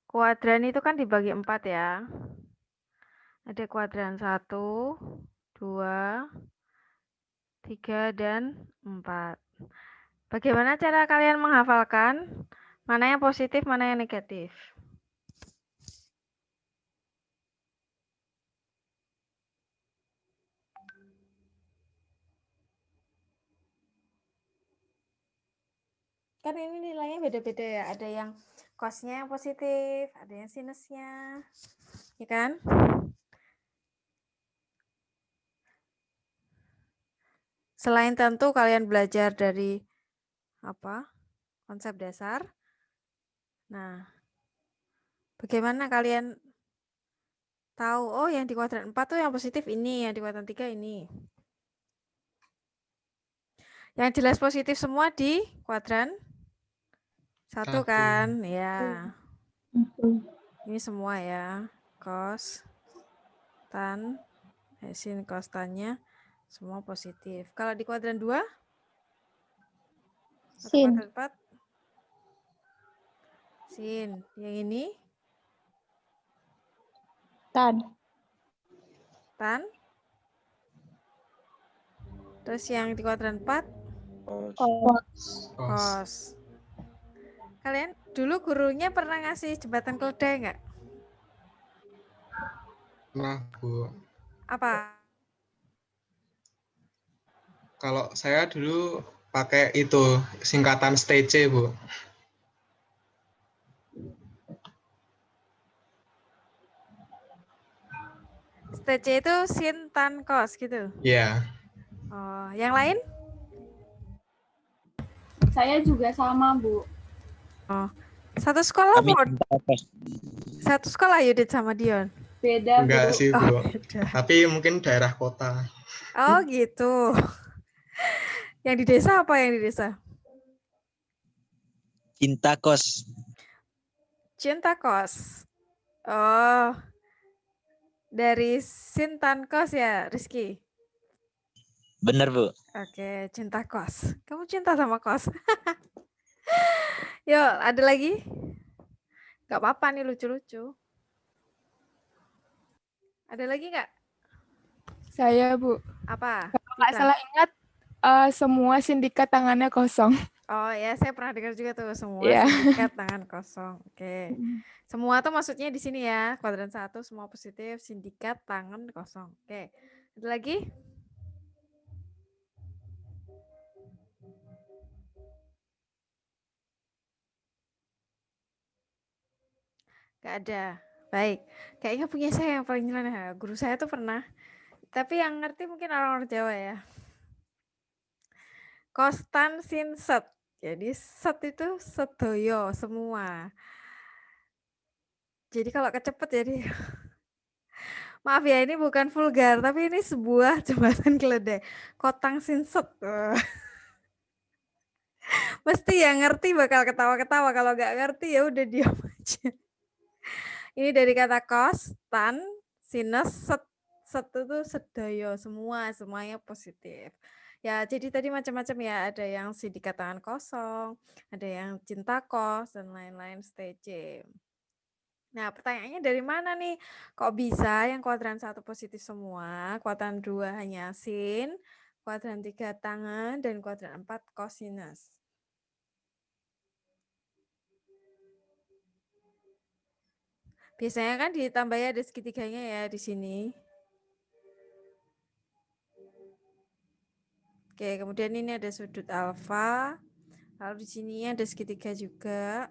Kuadran itu kan dibagi 4 ya. Ada kuadran 1, 2, 3, dan 4. Bagaimana cara kalian menghafalkan? Mana yang positif, mana yang negatif? Kan ini nilainya beda-beda ya. Ada yang cosnya yang positif, ada yang sinusnya. Ya kan? Selain tentu kalian belajar dari konsep dasar. Nah, bagaimana kalian tahu, oh yang di kuadran 4 tuh yang positif ini, yang di kuadran 3 ini. Yang jelas positif semua di kuadran 1 kan, ya. Ini semua ya, cos, tan, sin, cos, tannya semua positif. Kalau di kuadran 2? Atau Sin. kuadran 4? Sin. Yang ini? Tan. Tan. Terus yang di kuadran 4? Cos. Kalian dulu gurunya pernah ngasih jembatan keledai nggak? Nah, Bu. Apa? Kalau saya dulu pakai itu singkatan STC, Bu. STC itu sin, tan, cos gitu? Iya. Oh, yang lain? Saya juga sama, Bu. Oh, satu sekolah, Bu? Satu sekolah Yudit sama Dion? Beda, Bu. Enggak sih, Bu. Oh, beda. Tapi mungkin daerah kota. Oh, gitu. Yang di desa apa yang di desa? Cinta kos. Cinta kos. Oh, dari sin, tan, kos ya, Rizky? Bener, Bu. Oke, cinta kos. Kamu cinta sama kos? Yuk, ada lagi? Gak apa-apa nih, lucu-lucu. Ada lagi nggak? Saya, Bu. Apa? Kalau nggak salah ingat, semua sindikat tangannya kosong. Oh ya, saya pernah dengar juga tuh semua Yeah. sindikat tangan kosong. Oke. Semua tuh maksudnya di sini ya, kuadran 1 semua positif, sindikat tangan kosong. Oke. Ada lagi? Gak ada. Baik. Kayaknya punya saya yang paling nyeleneh. Guru saya tuh pernah. Tapi yang ngerti mungkin orang-orang Jawa ya. Kos, tan, sin, set. Jadi set itu sedoyo semua. Jadi kalau kecepet jadi maaf ya, ini bukan vulgar, tapi ini sebuah jembatan keledai. Kotang sinset. Mesti yang ngerti bakal ketawa-ketawa. Kalau nggak ngerti ya udah diam aja. Ini dari kata kos, tan, sinus, set. Set itu sedoyo semua, semuanya positif. Ya, jadi tadi macam-macam ya. Ada yang sindikat tangan kosong, ada yang cinta kos, dan lain-lain. Stay tuned. Nah, pertanyaannya dari mana nih? Kok bisa yang kuadran 1 positif semua, kuadran 2 hanya sin, kuadran 3 tangan, dan kuadran 4 kosinus? Biasanya kan ditambah ada segitiganya ya di sini. Oke, kemudian ini ada sudut alfa, lalu di sini ada segitiga juga.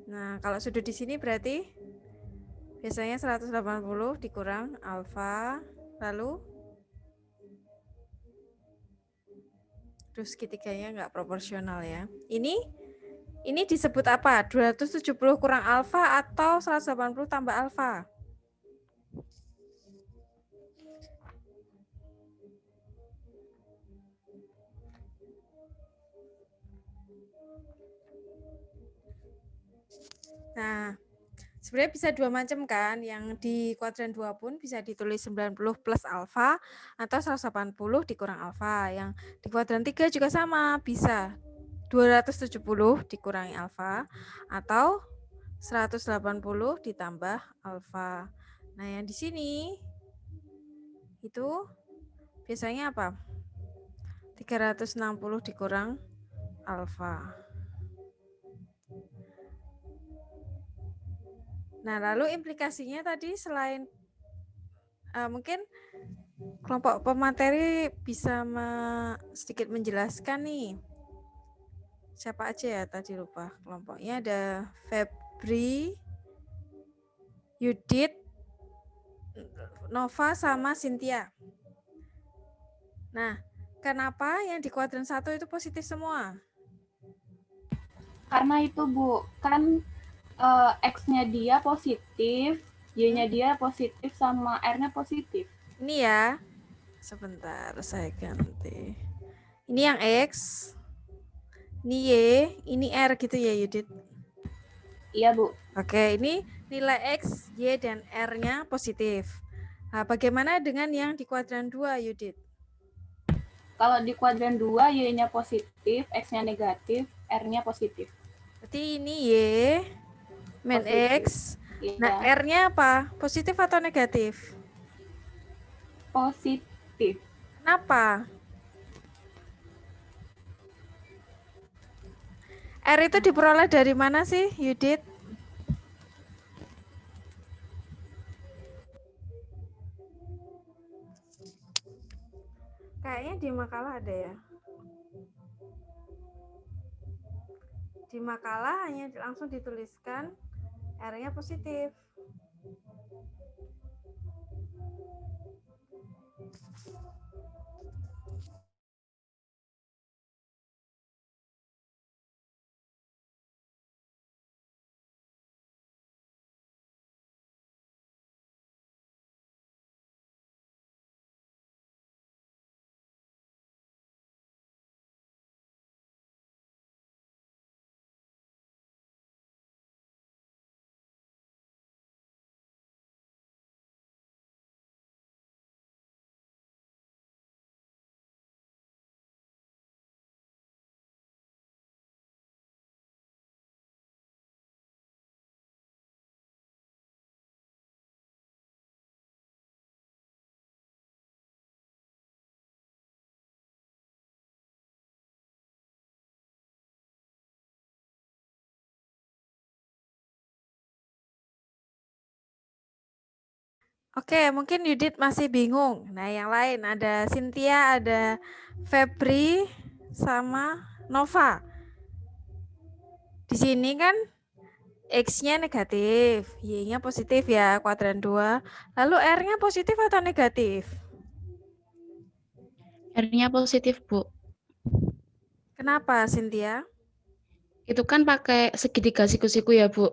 Nah, kalau sudut di sini berarti biasanya 180 dikurang alfa, lalu terus segitiganya nggak proporsional ya. Ini disebut apa? 270 kurang alfa atau 180 tambah alfa? Nah, sebenarnya bisa dua macam kan, yang di kuadran 2 pun bisa ditulis 90 plus alfa atau 180 dikurang alfa. Yang di kuadran 3 juga sama, bisa 270 dikurangi alfa atau 180 ditambah alfa. Nah, yang di sini itu biasanya apa? 360 dikurang alfa. Nah, lalu implikasinya tadi selain mungkin kelompok pemateri bisa sedikit menjelaskan nih. Siapa aja ya tadi lupa kelompoknya, ada Febri, Yudit, Nova sama Cynthia. Nah, kenapa yang di kuadran 1 itu positif semua? Karena itu Bu, kan X-nya dia positif, Y-nya dia positif sama R-nya positif. Ini ya, sebentar saya ganti. Ini yang X, ini Y, ini R gitu ya Yudit? Iya Bu. Oke, ini nilai X, Y, dan R-nya positif. Nah, bagaimana dengan yang di kuadran 2 Yudit? Kalau di kuadran 2, Y-nya positif, X-nya negatif, R-nya positif. Berarti ini Y, min X. Iya. Nah, R-nya apa? Positif atau negatif? Positif. Kenapa? R itu diperoleh dari mana sih, Yudit? Kayaknya di makalah ada ya. Di makalah hanya langsung dituliskan R-nya positif. Oke, mungkin Yudit masih bingung. Nah, yang lain ada Cynthia, ada Febri, sama Nova. Di sini kan X-nya negatif, Y-nya positif ya, kuadran 2. Lalu R-nya positif atau negatif? R-nya positif, Bu. Kenapa, Cynthia? Itu kan pakai segitiga siku-siku ya, Bu.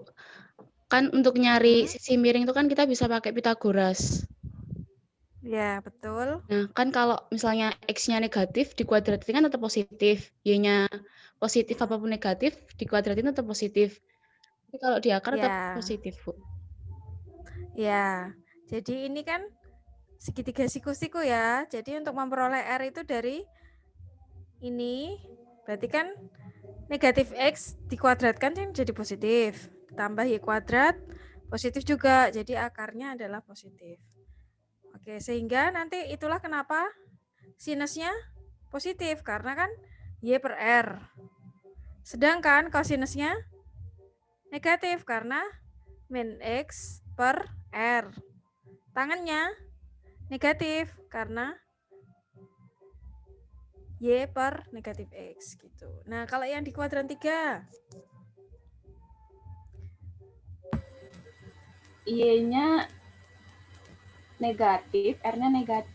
Kan untuk nyari sisi miring itu kan kita bisa pakai Pitagoras. Ya, betul. Nah, kan kalau misalnya X-nya negatif, dikuadratin kan tetap positif. Y-nya positif apapun negatif, dikuadratin tetap positif. Tapi kalau di akar tetap positif, Bu. Ya, jadi ini kan segitiga siku-siku ya. Jadi untuk memperoleh R itu dari ini, berarti kan negatif X dikuadratkan kan jadi positif. Tambah Y kuadrat, positif juga. Jadi akarnya adalah positif. Oke, sehingga nanti itulah kenapa sinusnya positif. Karena kan Y per R. Sedangkan kosinusnya negatif karena min X per R. Tangannya negatif karena Y per negatif X gitu. Nah, kalau yang di kuadran 3 Y-nya negatif, R-nya negatif,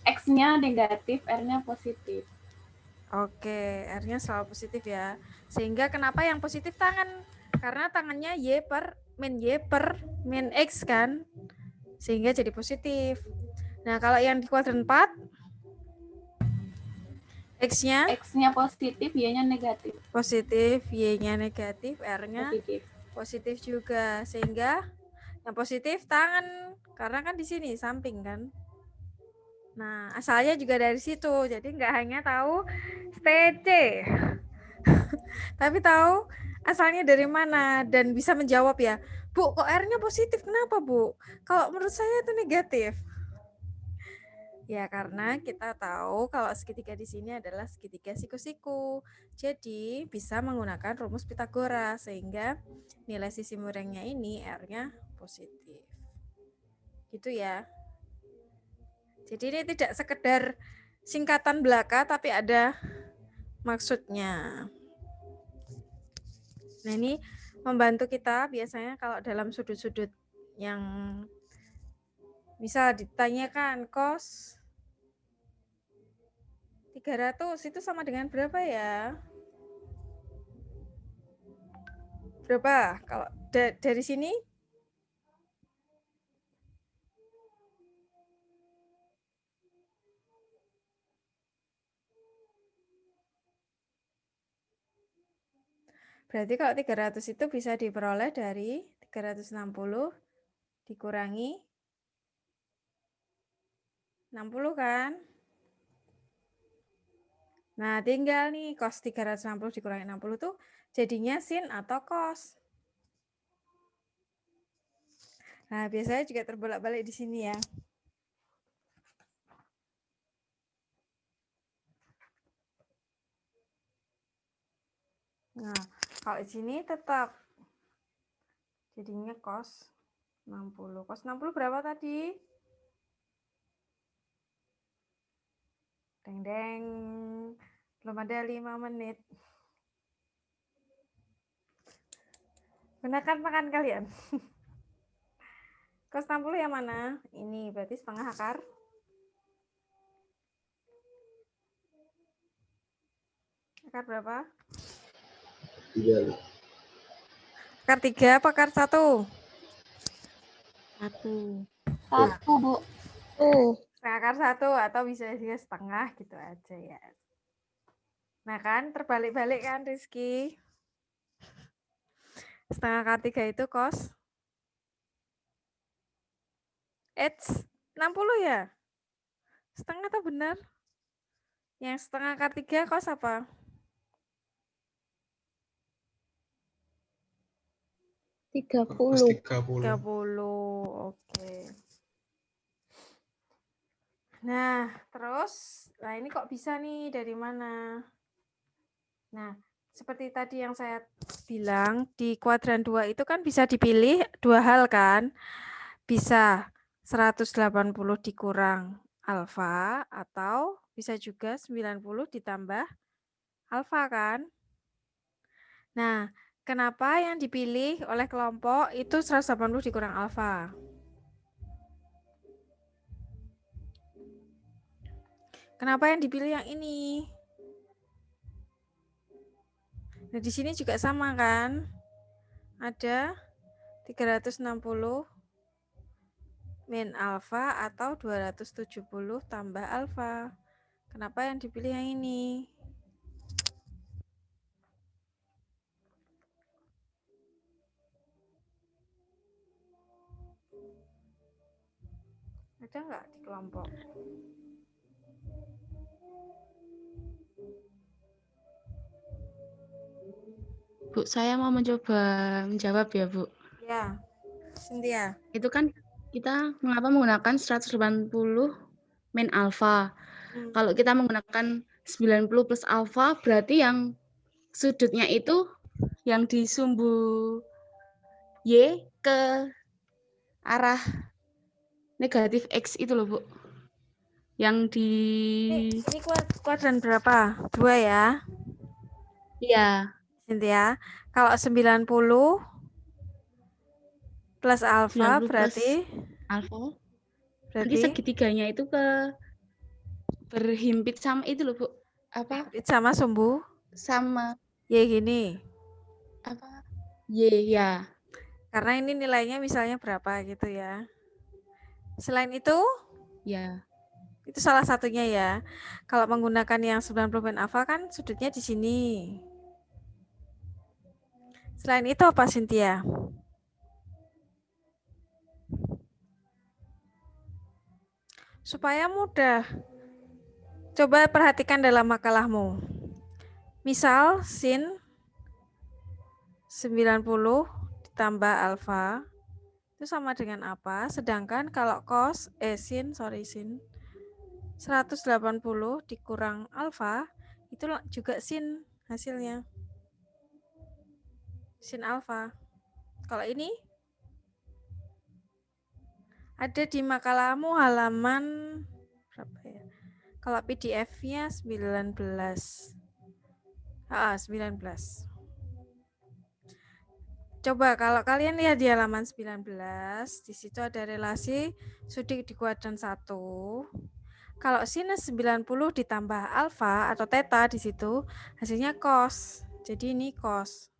X-nya negatif, R-nya positif. Oke, R-nya selalu positif ya. Sehingga kenapa yang positif tangan? Karena tangannya Y per min X kan. Sehingga jadi positif. Nah, kalau yang di kuadran 4 X-nya positif, Y-nya negatif. Positif, Y-nya negatif, R-nya positif. Positif juga. Sehingga yang positif tangan, karena kan di sini samping kan. Nah, asalnya juga dari situ. Jadi nggak hanya tahu TC, tapi tahu asalnya dari mana dan bisa menjawab ya. Bu, kok R-nya positif? Kenapa, Bu? Kalau menurut saya itu negatif. Ya, karena kita tahu kalau segitiga di sini adalah segitiga siku-siku. Jadi, bisa menggunakan rumus Pitagoras sehingga nilai sisi miringnya ini R-nya positif. Gitu ya. Jadi ini tidak sekedar singkatan belaka tapi ada maksudnya. Nah, ini membantu kita biasanya kalau dalam sudut-sudut yang misal ditanyakan cos 300 itu sama dengan berapa ya? Berapa? Kalau dari sini? Berarti kalau 300 itu bisa diperoleh dari 360 dikurangi 60 kan? Nah, tinggal nih cos 360 dikurangi 60 tuh jadinya sin atau cos. Nah, biasanya juga terbolak-balik di sini ya. Nah, kalau di sini tetap jadinya cos 60. Cos 60 berapa tadi? Deng-deng. Belum ada 5 menit. Gunakan tangan kalian. Cos 60 yang mana? Ini berarti setengah akar. Akar berapa? 3. Akar 3 apa akar 1? 1. 1, Bu. Akar 1 atau bisa juga setengah gitu aja ya. Nah kan terbalik-balik kan Rizky. Setengah akar 3 itu cos 60 ya? Setengah atau benar? Yang setengah akar 3 cos apa? 30. 30. Oke. Nah, terus ini kok bisa nih dari mana? Nah, seperti tadi yang saya bilang, di kuadran 2 itu kan bisa dipilih dua hal kan? Bisa 180 dikurang alfa atau bisa juga 90 ditambah alfa kan? Nah, kenapa yang dipilih oleh kelompok itu 180 dikurang alfa? Kenapa yang dipilih yang ini? Nah, di sini juga sama kan? Ada 360 min alfa atau 270 tambah alfa. Kenapa yang dipilih yang ini? Ada nggak di kelompok? Bu, saya mau mencoba menjawab ya, Bu. Ya, Cynthia. Itu kan kita mengapa menggunakan 180 min alfa. Kalau kita menggunakan 90 plus alfa, berarti yang sudutnya itu yang di sumbu Y ke arah negatif X itu loh, Bu. Yang di... Ini kuadran berapa? 2 ya? Iya. Cynthia, kalau 90 plus alfa berarti alfa. Nanti segitiganya itu berhimpit sama itu loh, Bu. Apa? Sama sumbu? Sama. Y gini. Apa? Y ya. Karena ini nilainya misalnya berapa gitu ya. Selain itu? Ya. Itu salah satunya ya. Kalau menggunakan yang 90 min alfa kan sudutnya di sini. Selain itu apa, Cynthia? Supaya mudah, coba perhatikan dalam makalahmu. Misal, sin 90 ditambah alfa, itu sama dengan apa? Sedangkan kalau sin 180 dikurang alfa, itu juga sin hasilnya. Sin alfa. Kalau ini ada di makalahmu halaman berapa ya? Kalau PDF-nya 19. 19. Coba kalau kalian lihat di halaman 19, di situ ada relasi sudik di kuadran 1. Kalau sinus 90 ditambah alfa atau theta di situ, hasilnya cos. Jadi ini cos.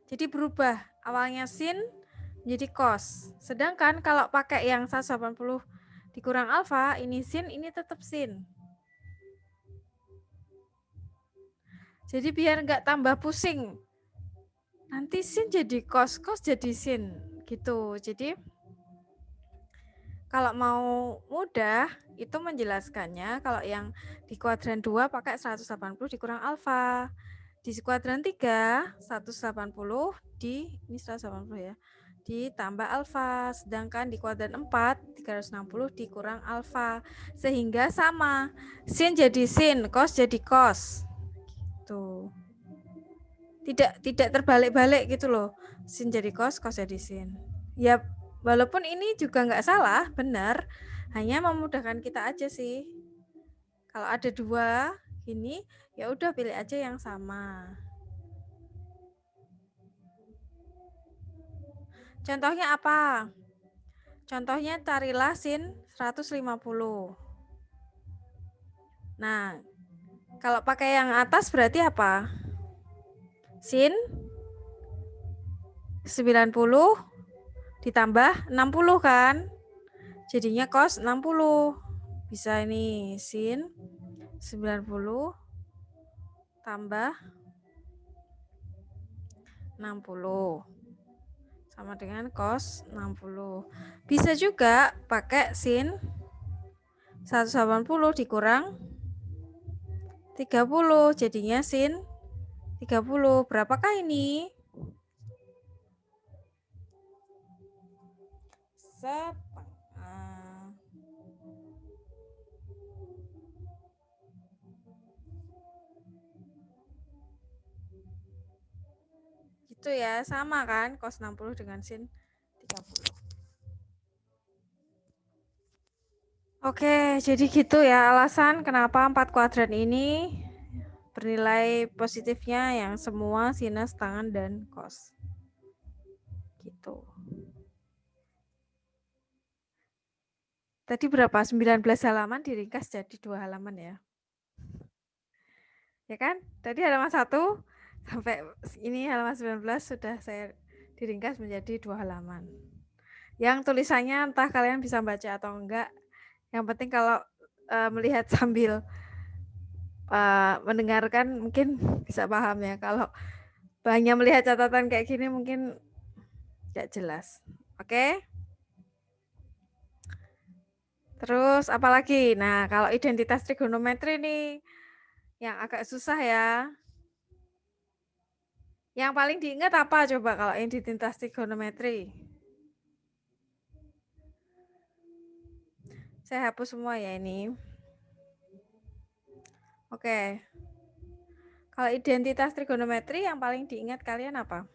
Jadi berubah, awalnya sin menjadi cos. Sedangkan kalau pakai yang 180 dikurang alfa, ini sin, ini tetap sin. Jadi biar nggak tambah pusing. Nanti sin jadi cos, cos jadi sin. Gitu. Jadi kalau mau mudah, itu menjelaskannya kalau yang di kuadran 2 pakai 180 dikurang alfa. Di kuadran 3, 180 ini 180 ya, ditambah alfa. Sedangkan di kuadran 4, 360 dikurang alfa. Sehingga sama. Sin jadi sin, cos jadi cos. Gitu. Tidak terbalik-balik gitu loh. Sin jadi cos, cos jadi sin. Ya, walaupun ini juga nggak salah, benar. Hanya memudahkan kita aja sih. Kalau ada 2 ini, ya udah pilih aja yang sama. Contohnya apa? Contohnya carilah sin 150. Nah, kalau pakai yang atas berarti apa? Sin 90 ditambah 60 kan? Jadinya cos 60. Bisa ini sin 90 tambah 60 sama dengan cos 60. Bisa juga pakai sin 180 dikurang 30, jadinya sin 30. Berapakah ini? Setengah. Gitu ya, sama kan cos 60 dengan sin 30. Oke, jadi gitu ya alasan kenapa 4 kuadran ini bernilai positifnya yang semua sinus, tangen, dan cos. Gitu. Tadi berapa? 19 halaman diringkas jadi 2 halaman ya. Ya kan? Tadi halaman 1 sampai ini halaman 19 sudah saya diringkas menjadi 2 halaman. Yang tulisannya entah kalian bisa baca atau enggak. Yang penting kalau melihat sambil mendengarkan mungkin bisa paham ya. Kalau hanya melihat catatan kayak gini mungkin nggak jelas. Oke? Terus apalagi? Nah, kalau identitas trigonometri nih yang agak susah ya. Yang paling diingat apa coba kalau identitas trigonometri? Saya hapus semua ya ini. Oke. Kalau identitas trigonometri yang paling diingat kalian apa?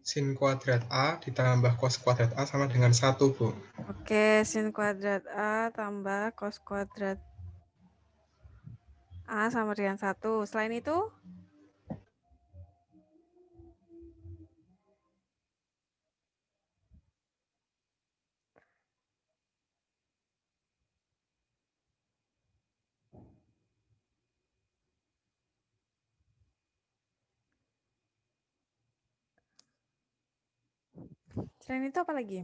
Sin kuadrat A ditambah cos kuadrat A sama dengan 1, Bu. Oke, sin kuadrat A tambah cos kuadrat A sama dengan 1. Selain itu? Selain itu apa lagi?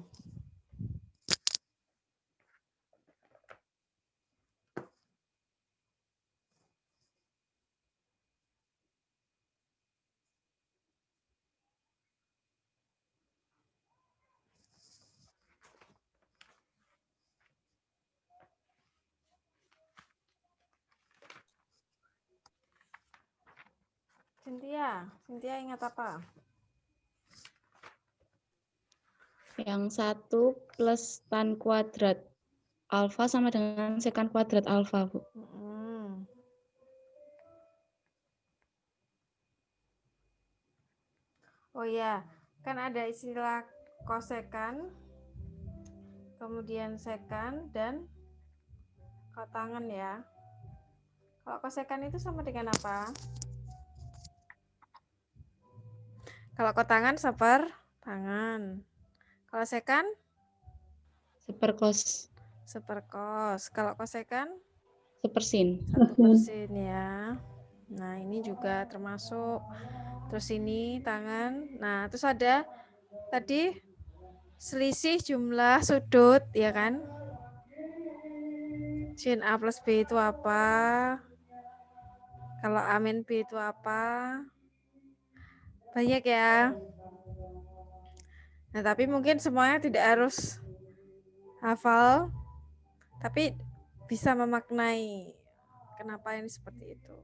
Cynthia ingat apa? Yang 1 plus tan kuadrat alfa sama dengan sekan kuadrat alfa, Bu. Oh ya, kan ada istilah kosekan, kemudian sekan, dan kotangan ya. Kalau kosekan itu sama dengan apa? Kalau kotangan sepertangan. Kalau sekan? Seperkos. Seperkos. Kalau kosekan? Sepersin. 1% ya. Nah, ini juga termasuk. Terus ini tangan. Nah, terus ada tadi selisih jumlah sudut, ya kan? Sin A plus B itu apa? Kalau A min B itu apa? Banyak ya. Nah, tapi mungkin semuanya tidak harus hafal, tapi bisa memaknai kenapa ini seperti itu.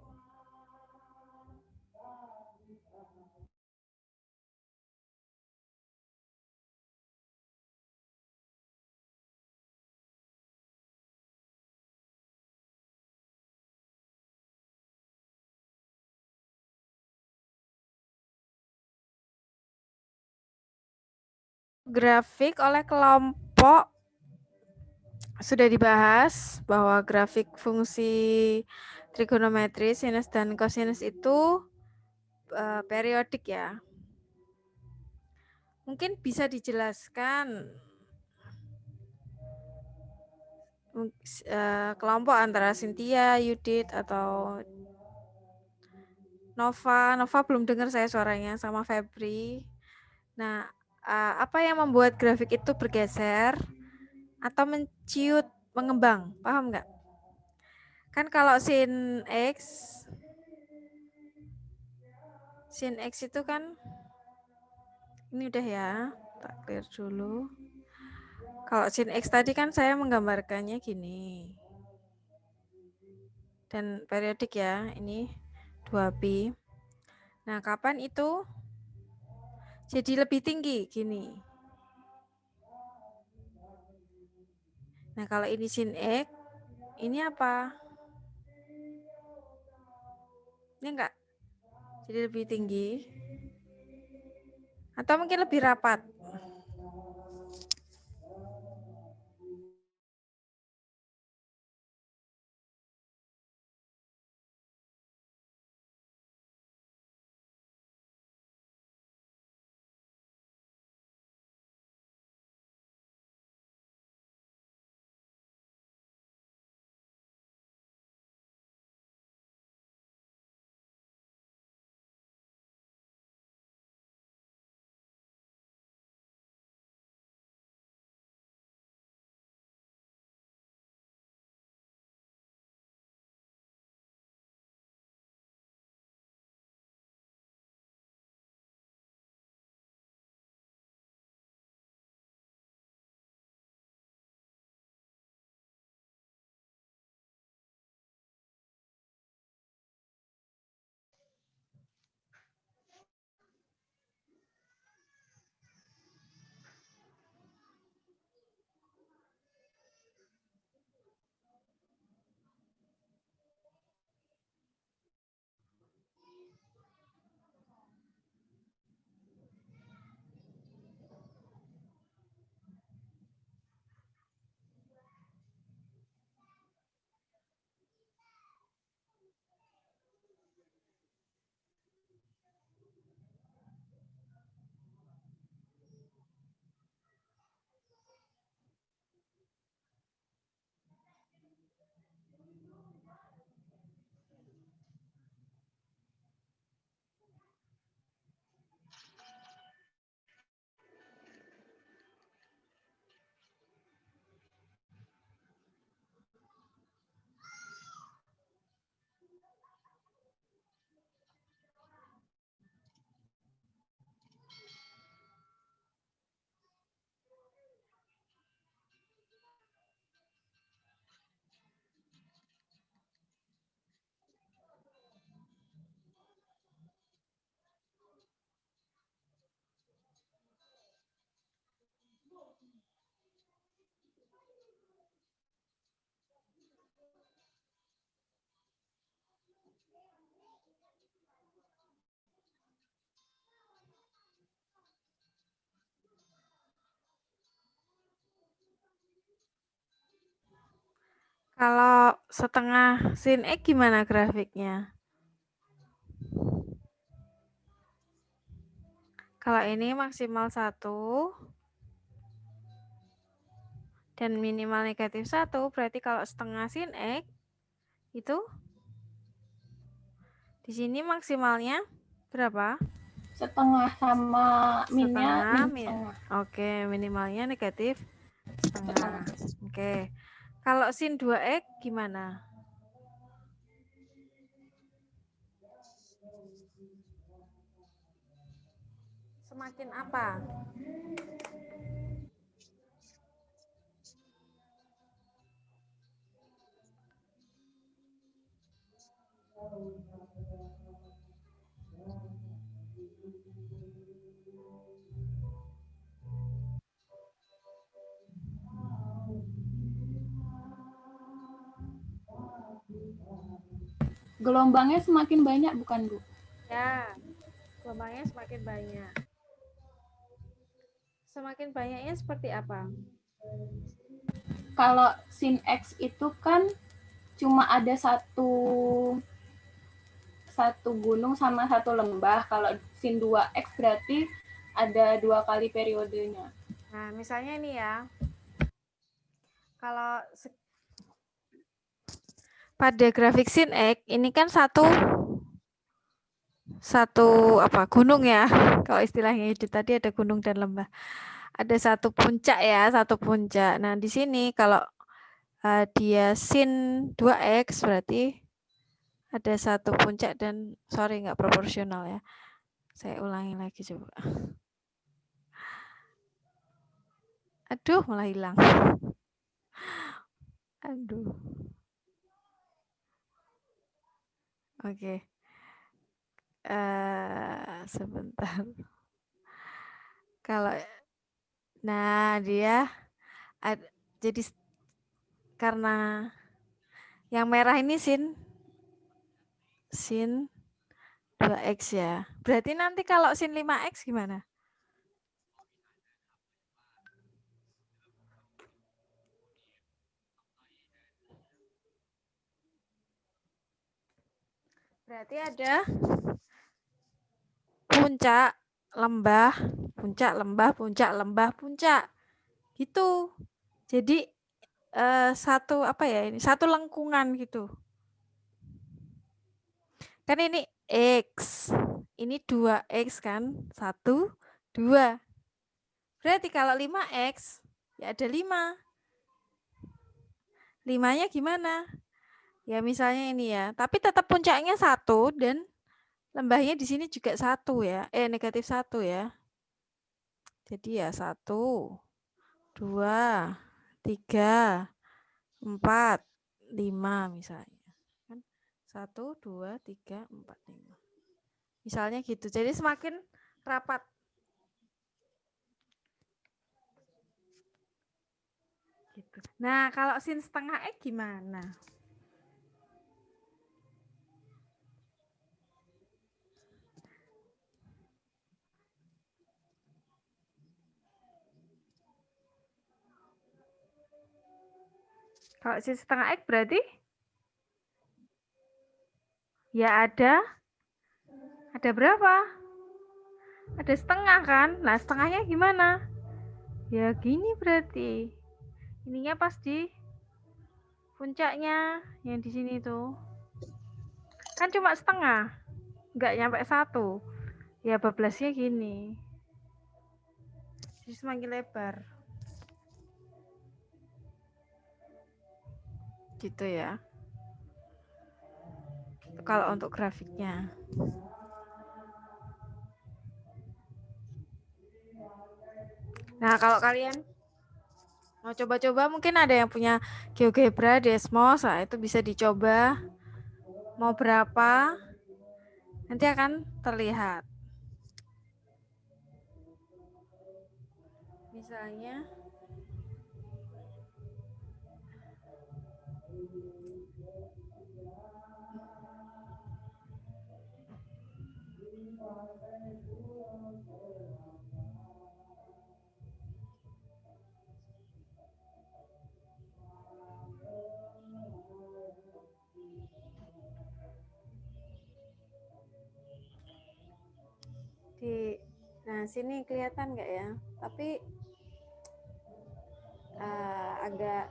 Grafik oleh kelompok sudah dibahas bahwa grafik fungsi trigonometri sinus dan kosinus itu periodik ya. Mungkin bisa dijelaskan kelompok antara Cynthia, Yudit, atau Nova. Nova belum dengar saya suaranya, sama Febri. Nah, apa yang membuat grafik itu bergeser atau menciut, mengembang? Paham nggak? Kan kalau sin X itu kan, ini udah ya, tak clear dulu. Kalau sin X tadi kan saya menggambarkannya gini. Dan periodik ya, ini 2pi. Nah, kapan itu jadi lebih tinggi? Gini. Nah, kalau ini sin X, ini apa? Ini enggak? Jadi lebih tinggi. Atau mungkin lebih rapat. Kalau setengah sin X gimana grafiknya? Kalau ini maksimal 1 dan minimal negatif 1, berarti kalau setengah sin X itu di sini maksimalnya berapa? Setengah sama minnya Setengah. setengah. Oke, minimalnya negatif setengah. Oke. Kalau sin 2X gimana? Semakin apa? Gelombangnya semakin banyak bukan, Bu? Ya, gelombangnya semakin banyak. Semakin banyaknya seperti apa? Kalau sin X itu kan cuma ada satu gunung sama satu lembah. Kalau sin 2X berarti ada 2 kali periodenya. Nah, misalnya ini ya. Kalau pada grafik sin X ini kan satu gunung ya. Kalau istilahnya itu tadi ada gunung dan lembah. Ada satu puncak ya, satu puncak. Nah, di sini kalau dia sin 2X berarti ada satu puncak dan nggak proporsional ya. Saya ulangi lagi coba. Aduh, malah hilang. Aduh. Oke. Sebentar. Kalau dia jadi karena yang merah ini sin 2X ya. Berarti nanti kalau sin 5X gimana? Berarti ada puncak, lembah, puncak, lembah, puncak, lembah, puncak. Gitu. Jadi satu satu lengkungan gitu. Kan ini X. Ini 2X kan? 1, 2. Berarti kalau 5X ya ada 5. 5-nya gimana? Ya misalnya ini ya, tapi tetap puncaknya 1 dan lembahnya di sini juga 1 ya. Negatif 1 ya. Jadi ya 1, 2, 3, 4, 5 misalnya. Kan 1, 2, 3, 4, 5. Misalnya gitu. Jadi semakin rapat. Gitu. Nah, kalau sin setengah X gimana? Kalau sin setengah X berarti ya ada berapa? Ada setengah kan? Nah, setengahnya gimana? Ya gini berarti. Ininya pas di puncaknya yang di sini tuh. Kan cuma setengah. Enggak nyampe 1. Ya bablasnya gini. Jadi semakin lebar. Gitu ya. Kalau untuk grafiknya. Nah, kalau kalian mau coba-coba mungkin ada yang punya GeoGebra, Desmos, nah itu bisa dicoba. Mau berapa? Nanti akan terlihat. Misalnya Nah, sini kelihatan nggak ya? Tapi agak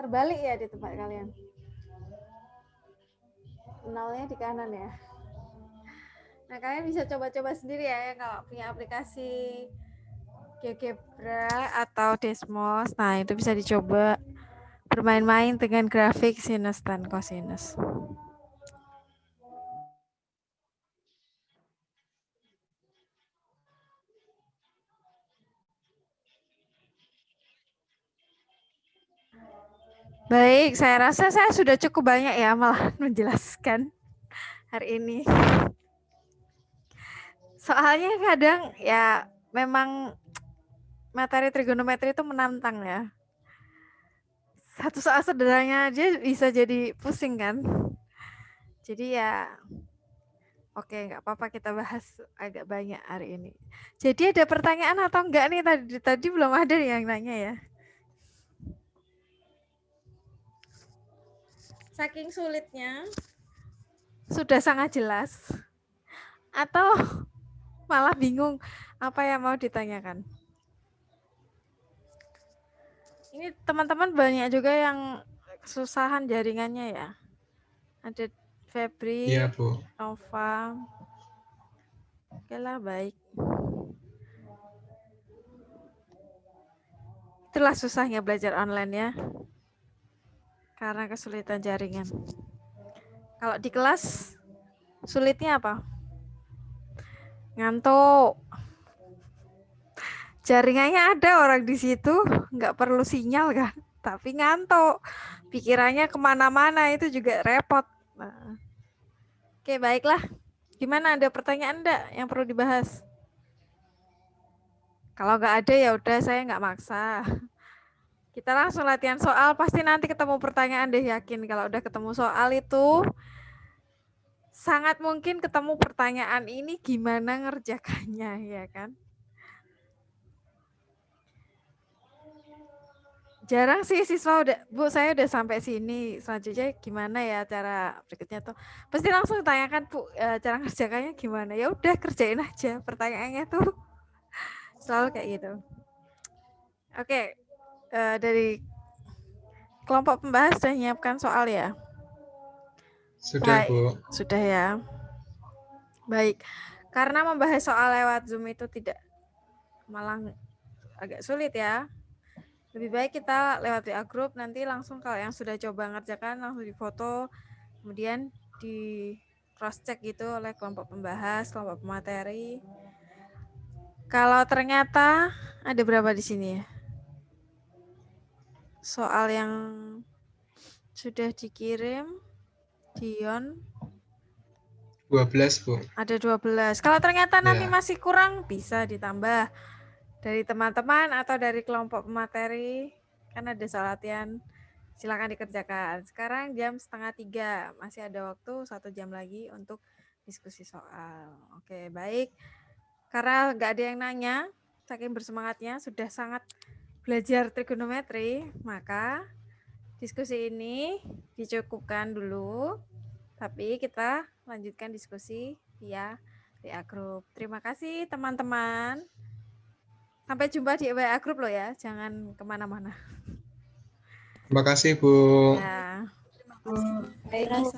terbalik ya di tempat kalian. Nolnya di kanan ya. Nah, kalian bisa coba-coba sendiri ya kalau punya aplikasi GeoGebra atau Desmos. Nah, itu bisa dicoba bermain-main dengan grafik sinus dan kosinus. Baik, saya rasa saya sudah cukup banyak ya malah menjelaskan hari ini. Soalnya kadang ya memang materi trigonometri itu menantang ya. Satu soal sederhananya aja bisa jadi pusing kan. Jadi ya oke, nggak apa-apa kita bahas agak banyak hari ini. Jadi ada pertanyaan atau enggak nih tadi belum ada yang nanya ya. Saking sulitnya sudah sangat jelas atau malah bingung apa yang mau ditanyakan. Ini teman-teman banyak juga yang kesusahan jaringannya ya. Ada Febri, Iya, Bu. Nova. Oke lah, baik. Itulah susahnya belajar online ya. Karena kesulitan jaringan. Kalau di kelas, sulitnya apa? Ngantuk. Jaringannya ada orang di situ, nggak perlu sinyal kan, tapi ngantuk. Pikirannya kemana-mana, itu juga repot. Nah. Oke, baiklah. Gimana, ada pertanyaan enggak yang perlu dibahas? Kalau nggak ada ya udah, saya nggak maksa. Kita langsung latihan soal, pasti nanti ketemu pertanyaan deh, yakin. Kalau udah ketemu soal itu, sangat mungkin ketemu pertanyaan ini gimana ngerjakannya, ya kan? Jarang sih siswa udah, Bu saya udah sampai sini, selanjutnya gimana ya cara berikutnya tuh. Pasti langsung tanyakan, Bu, cara ngerjakannya gimana. Ya udah kerjain aja, pertanyaannya tuh selalu kayak gitu. Oke, dari kelompok pembahas sudah menyiapkan soal ya? Sudah, Baik, Bu. sudah ya. Baik, karena membahas soal lewat Zoom itu tidak, malah agak sulit ya. Lebih baik kita lewat WA group, nanti langsung kalau yang sudah coba ngerjakan langsung difoto, kemudian di cross check gitu oleh kelompok pembahas, kelompok pemateri. Kalau ternyata ada berapa di sini ya? Soal yang sudah dikirim, Dion. 12, Bu. Ada 12. Kalau ternyata nanti Ya. masih kurang, bisa ditambah dari teman-teman atau dari kelompok pemateri. Kan ada soal latihan, silakan dikerjakan. Sekarang jam 2:30, masih ada waktu 1 jam lagi untuk diskusi soal. Oke, baik. Karena nggak ada yang nanya, saking bersemangatnya sudah sangat belajar trigonometri, maka diskusi ini dicukupkan dulu. Tapi kita lanjutkan diskusi via WA Group. Terima kasih teman-teman. Sampai jumpa di WA Group loh ya, jangan kemana-mana. Terima kasih, Bu. Ya. Terima kasih.